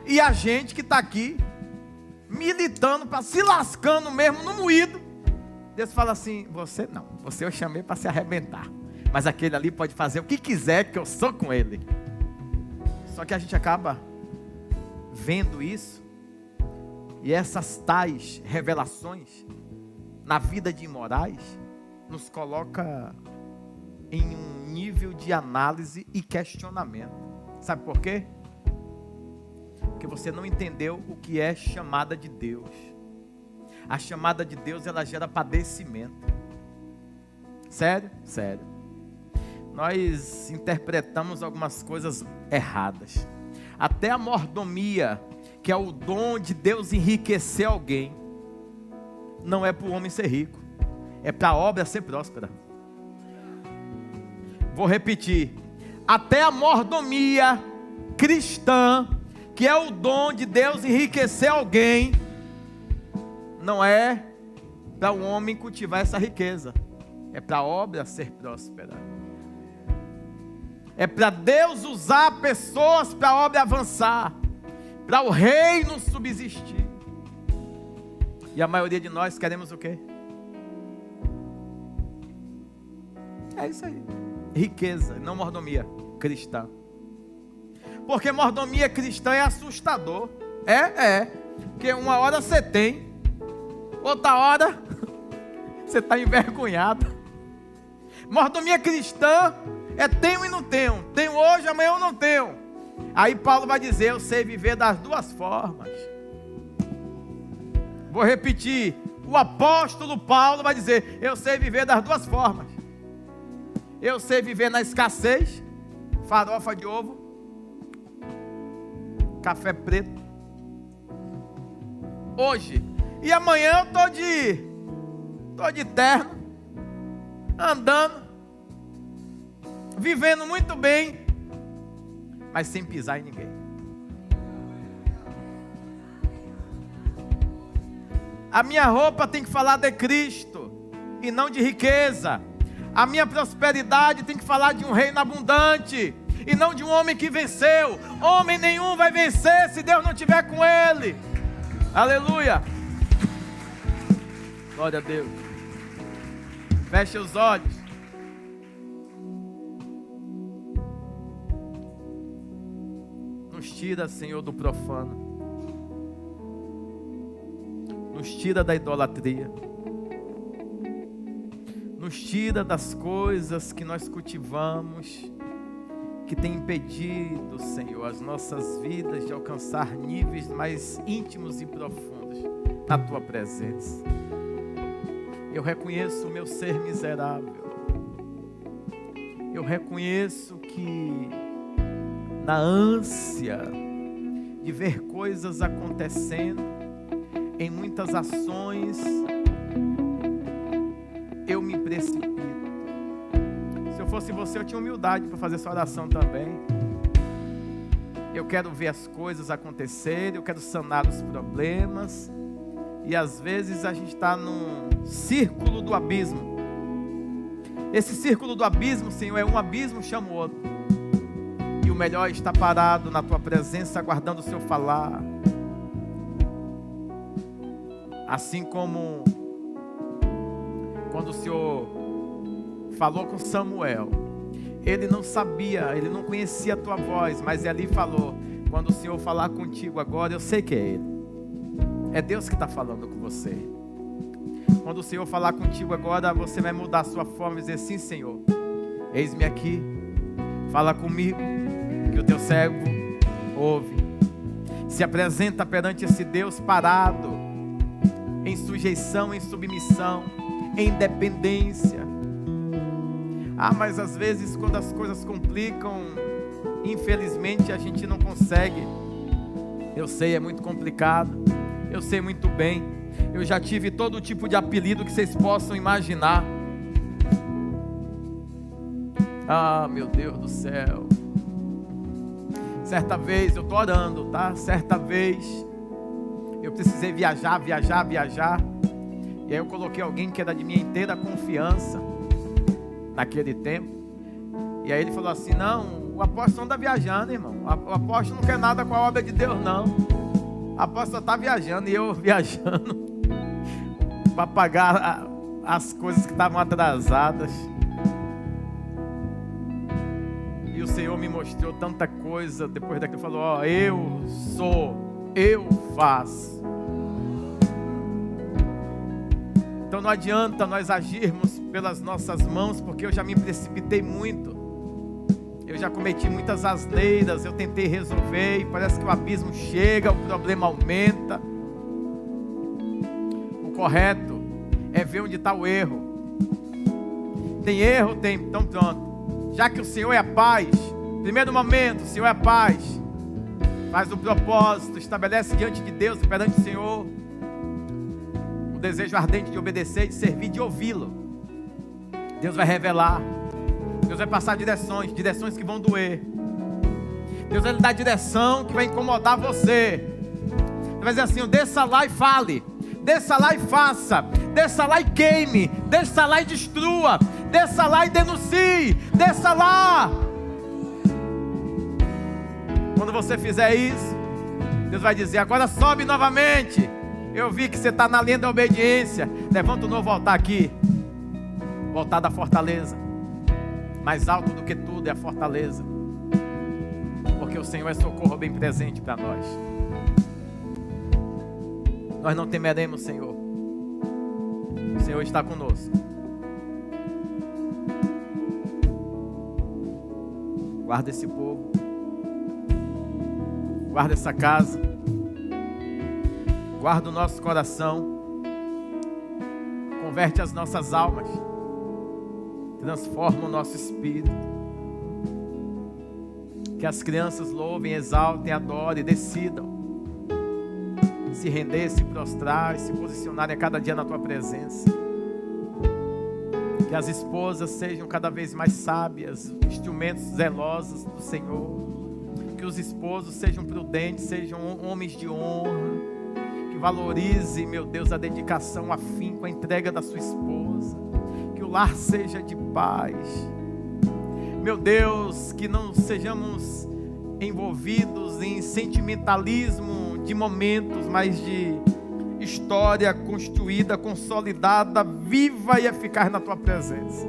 E a gente que está aqui, militando, para se lascando mesmo no moído, Deus fala assim, você não, você eu chamei para se arrebentar, mas aquele ali pode fazer o que quiser, que eu sou com ele. Só que a gente acaba vendo isso E essas tais revelações na vida de imorais nos coloca em um nível de análise e questionamento. Sabe por quê? Porque você não entendeu o que é chamada de Deus. A chamada de Deus, ela gera padecimento. Sério? Sério. Nós interpretamos algumas coisas erradas. Até a mordomia, que é o dom de Deus enriquecer alguém, não é para o homem ser rico, é para a obra ser próspera. Vou repetir. Até a mordomia cristã, que é o dom de Deus enriquecer alguém, não é para o homem cultivar essa riqueza, é para a obra ser próspera. É para Deus usar pessoas para a obra avançar, para o reino subsistir. E a maioria de nós queremos o quê? É isso aí. Riqueza, não mordomia cristã. Porque mordomia cristã é assustador. Porque uma hora você tem, outra hora você está envergonhado. Mordomia cristã é tenho e não tenho. Tenho hoje, amanhã eu não tenho. Aí Paulo vai dizer, eu sei viver das duas formas. Vou repetir. O apóstolo Paulo vai dizer, eu sei viver das duas formas. Eu sei viver na escassez, farofa de ovo, café preto. Hoje. E amanhã eu tô de terno, andando, vivendo muito bem, mas sem pisar em ninguém. A minha roupa tem que falar de Cristo e não de riqueza. A minha prosperidade tem que falar de um reino abundante e não de um homem que venceu. Homem nenhum vai vencer se Deus não estiver com ele. Aleluia. Glória a Deus. Feche os olhos. Nos tira, Senhor, do profano. Nos tira da idolatria. Nos tira das coisas que nós cultivamos, que tem impedido, Senhor, as nossas vidas de alcançar níveis mais íntimos e profundos na Tua presença. Eu reconheço o meu ser miserável. Eu reconheço que na ânsia de ver coisas acontecendo, em muitas ações, eu me precipito. Se eu fosse você, eu tinha humildade para fazer essa oração também. Eu quero ver as coisas acontecerem, eu quero sanar os problemas. E às vezes a gente está num círculo do abismo. Esse círculo do abismo, Senhor, é um abismo, chama o outro. E o melhor é estar parado na Tua presença, aguardando o Senhor falar. Assim como quando o Senhor falou com Samuel, ele não sabia, ele não conhecia a Tua voz, mas ali falou, quando o Senhor falar contigo agora, eu sei que é Ele. É Deus que está falando com você. Quando o Senhor falar contigo agora, você vai mudar a sua forma e dizer, sim, Senhor, eis-me aqui, fala comigo, que o Teu servo ouve. Se apresenta perante esse Deus parado, em sujeição, em submissão, em dependência. Mas às vezes quando as coisas complicam, infelizmente a gente não consegue. Eu sei, é muito complicado. Eu sei muito bem. Eu já tive todo tipo de apelido que vocês possam imaginar. Meu Deus do céu. Certa vez, eu estou orando, tá? Certa vez, eu precisei viajar. E aí eu coloquei alguém que era de minha inteira confiança, naquele tempo. E aí ele falou assim, não, o apóstolo não está viajando, irmão. O apóstolo não quer nada com a obra de Deus, não. O apóstolo está viajando e eu viajando para pagar as coisas que estavam atrasadas. E o Senhor me mostrou tanta coisa. Depois daquilo falou, eu faço. não adianta nós agirmos pelas nossas mãos, porque eu já me precipitei muito. Eu já cometi muitas asneiras, eu tentei resolver e parece que o abismo chega, o problema aumenta. O correto é ver onde está o erro. Tem erro? Tem, então pronto. Já que o Senhor é a paz, primeiro momento, o Senhor é a paz. Faz o propósito, estabelece diante de Deus e perante o Senhor o desejo ardente de obedecer, de servir, de ouvi-lo. Deus vai revelar. Deus vai passar direções que vão doer. Deus vai lhe dar direção que vai incomodar você. Ele vai dizer assim: desça lá e fale, desça lá e faça, desça lá e queime, desça lá e destrua, desça lá e denuncie, desça lá. Quando você fizer isso, Deus vai dizer: agora sobe novamente. Eu vi que você está na linha da obediência. Levanta um novo altar aqui. O altar da fortaleza. Mais alto do que tudo é a fortaleza. Porque o Senhor é socorro bem presente para nós. Nós não temeremos, Senhor. O Senhor está conosco. Guarda esse povo. Guarda essa casa. Guarda o nosso coração. Converte as nossas almas. Transforma o nosso espírito. Que as crianças louvem, exaltem, adorem, decidam se render, se prostrar e se posicionarem a cada dia na tua presença. Que as esposas sejam cada vez mais sábias, instrumentos zelosos do Senhor. Que os esposos sejam prudentes, sejam homens de honra. Que valorize, meu Deus, a dedicação, o afinco, a entrega da sua esposa. Que o lar seja de paz. Meu Deus, que não sejamos envolvidos em sentimentalismo de momentos, mas de história construída, consolidada, viva e eficaz na tua presença.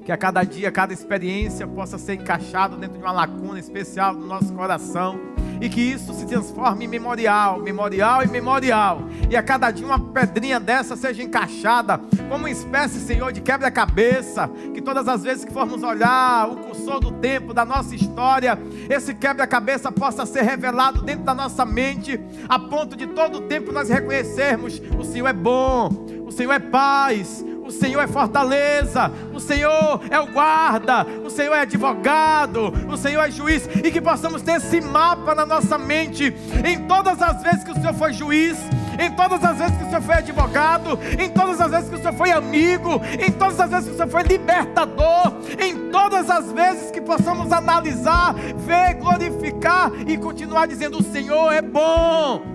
Que a cada dia, cada experiência possa ser encaixado dentro de uma lacuna especial do nosso coração. E que isso se transforme em memorial, memorial e memorial. E a cada dia uma pedrinha dessa seja encaixada como uma espécie, Senhor, de quebra-cabeça. Que todas as vezes que formos olhar o cursor do tempo, da nossa história, esse quebra-cabeça possa ser revelado dentro da nossa mente, a ponto de todo o tempo nós reconhecermos: o Senhor é bom, o Senhor é paz, o Senhor é fortaleza, o Senhor é o guarda, o Senhor é advogado, o Senhor é juiz. E que possamos ter esse mapa na nossa mente, em todas as vezes que o Senhor foi juiz, em todas as vezes que o Senhor foi advogado, em todas as vezes que o Senhor foi amigo, em todas as vezes que o Senhor foi libertador, em todas as vezes que possamos analisar, ver, glorificar e continuar dizendo: o Senhor é bom.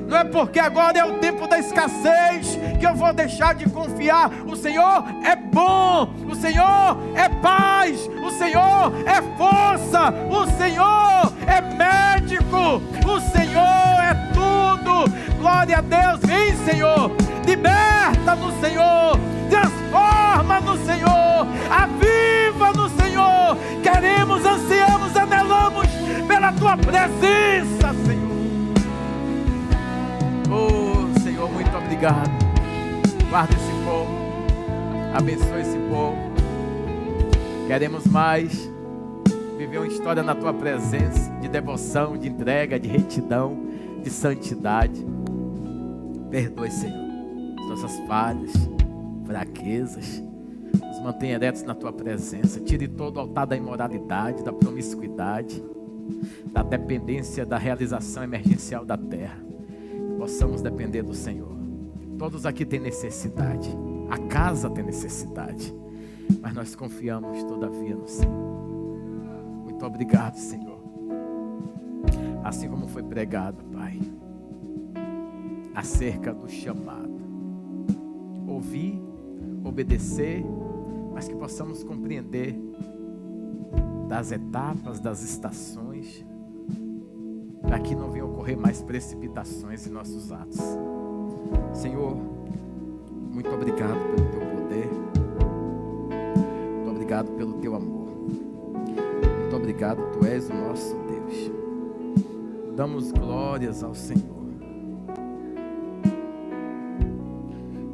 Não é porque agora é o tempo da escassez que eu vou deixar de confiar. O Senhor é bom, o Senhor é paz, o Senhor é força, o Senhor é médico, o Senhor é tudo. Glória a Deus. Vem, Senhor, liberta no Senhor, transforma no Senhor, aviva no Senhor. Queremos, ansiamos, anelamos pela tua presença, Senhor. Oh, Senhor, muito obrigado. Guarda esse povo, abençoa esse povo. Queremos mais viver uma história na tua presença, de devoção, de entrega, de retidão, de santidade. Perdoe, Senhor, as nossas falhas, fraquezas. Nos mantenha eretos na tua presença. Tire todo o altar da imoralidade, da promiscuidade, da dependência da realização emergencial da terra. Possamos depender do Senhor. Todos aqui têm necessidade, a casa tem necessidade, mas nós confiamos todavia no Senhor. Muito obrigado, Senhor. Assim como foi pregado, Pai, acerca do chamado, ouvir, obedecer, mas que possamos compreender das etapas, das estações, para que não venham ocorrer mais precipitações em nossos atos. Senhor, muito obrigado pelo teu poder, muito obrigado pelo teu amor, muito obrigado, tu és o nosso Deus. Damos glórias ao Senhor.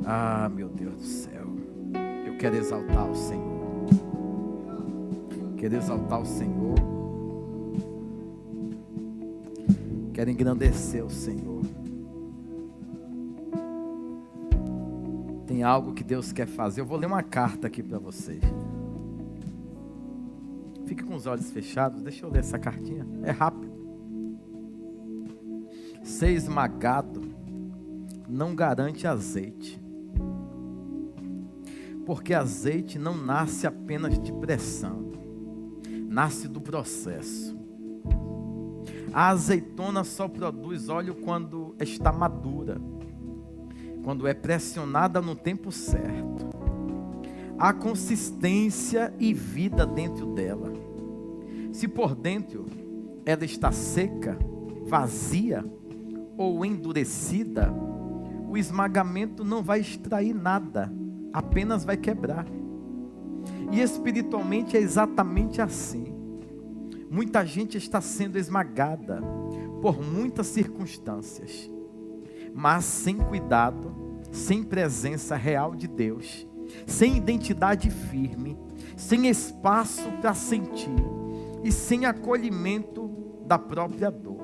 Ah, meu Deus do céu. Eu quero exaltar o Senhor. Quero exaltar o Senhor. Quero engrandecer o Senhor. Tem algo que Deus quer fazer. Eu vou ler uma carta aqui para vocês. Fique com os olhos fechados. Deixa eu ler essa cartinha. É rápido. Ser esmagado não garante azeite. Porque azeite não nasce apenas de pressão. Nasce do processo. A azeitona só produz óleo quando está madura. Quando é pressionada no tempo certo. Há consistência e vida dentro dela. Se por dentro ela está seca, vazia ou endurecida, o esmagamento não vai extrair nada, apenas vai quebrar. E espiritualmente é exatamente assim. Muita gente está sendo esmagada por muitas circunstâncias, mas sem cuidado, sem presença real de Deus, sem identidade firme, sem espaço para sentir e sem acolhimento da própria dor.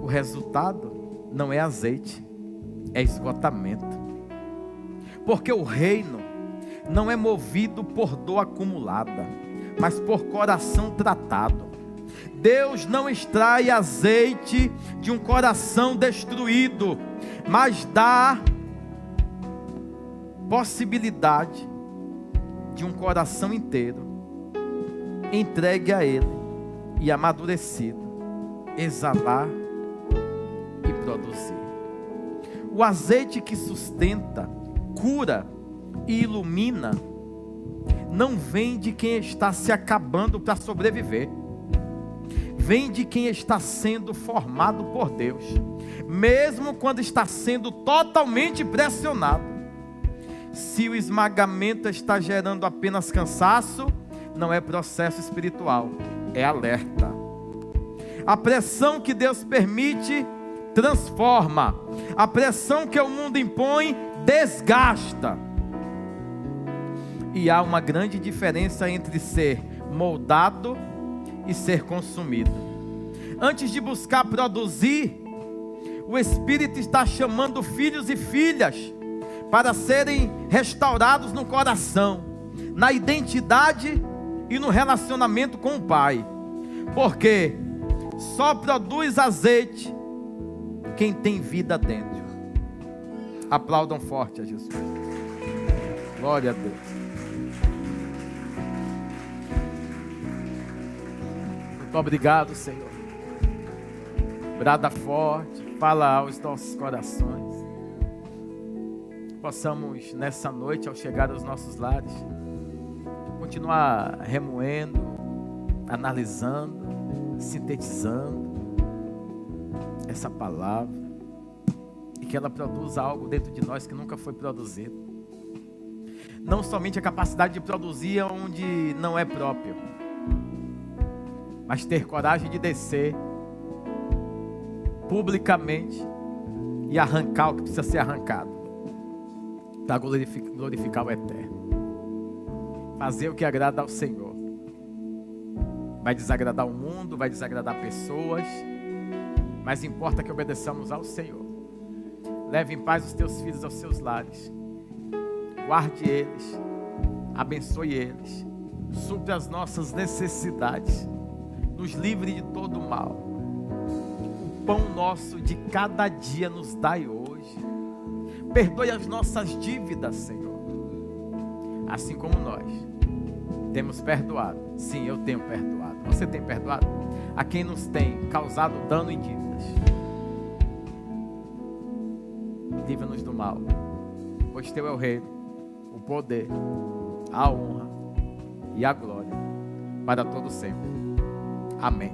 O resultado não é azeite, é esgotamento. Porque o reino não é movido por dor acumulada, mas por coração tratado. Deus não extrai azeite de um coração destruído, mas dá possibilidade de um coração inteiro entregue a Ele e amadurecido, exalar e produzir. O azeite que sustenta, cura e ilumina não vem de quem está se acabando para sobreviver. Vem de quem está sendo formado por Deus, mesmo quando está sendo totalmente pressionado. Se o esmagamento está gerando apenas cansaço, não é processo espiritual, é alerta. A pressão que Deus permite transforma. A pressão que o mundo impõe desgasta. E há uma grande diferença entre ser moldado e ser consumido. Antes de buscar produzir, o Espírito está chamando filhos e filhas para serem restaurados no coração, na identidade e no relacionamento com o Pai. Porque só produz azeite quem tem vida dentro. Aplaudam forte a Jesus. Glória a Deus. Muito obrigado, Senhor. Brada forte, fala aos nossos corações. Possamos nessa noite, ao chegar aos nossos lares, continuar remoendo, analisando, sintetizando essa palavra, e que ela produza algo dentro de nós que nunca foi produzido. Não somente a capacidade de produzir onde não é próprio, mas ter coragem de descer publicamente e arrancar o que precisa ser arrancado, para glorificar o Eterno. Fazer o que agrada ao Senhor. Vai desagradar o mundo, vai desagradar pessoas, mas importa que obedeçamos ao Senhor. Leve em paz os teus filhos aos seus lares. Guarde eles, abençoe eles, supre as nossas necessidades, nos livre de todo o mal. O pão nosso de cada dia nos dai hoje. Perdoe as nossas dívidas, Senhor, assim como nós temos perdoado. Sim, eu tenho perdoado. Você tem perdoado a quem nos tem causado dano em dívidas. Livra-nos do mal, pois teu é o reino, o poder, a honra e a glória para todo sempre. Amém.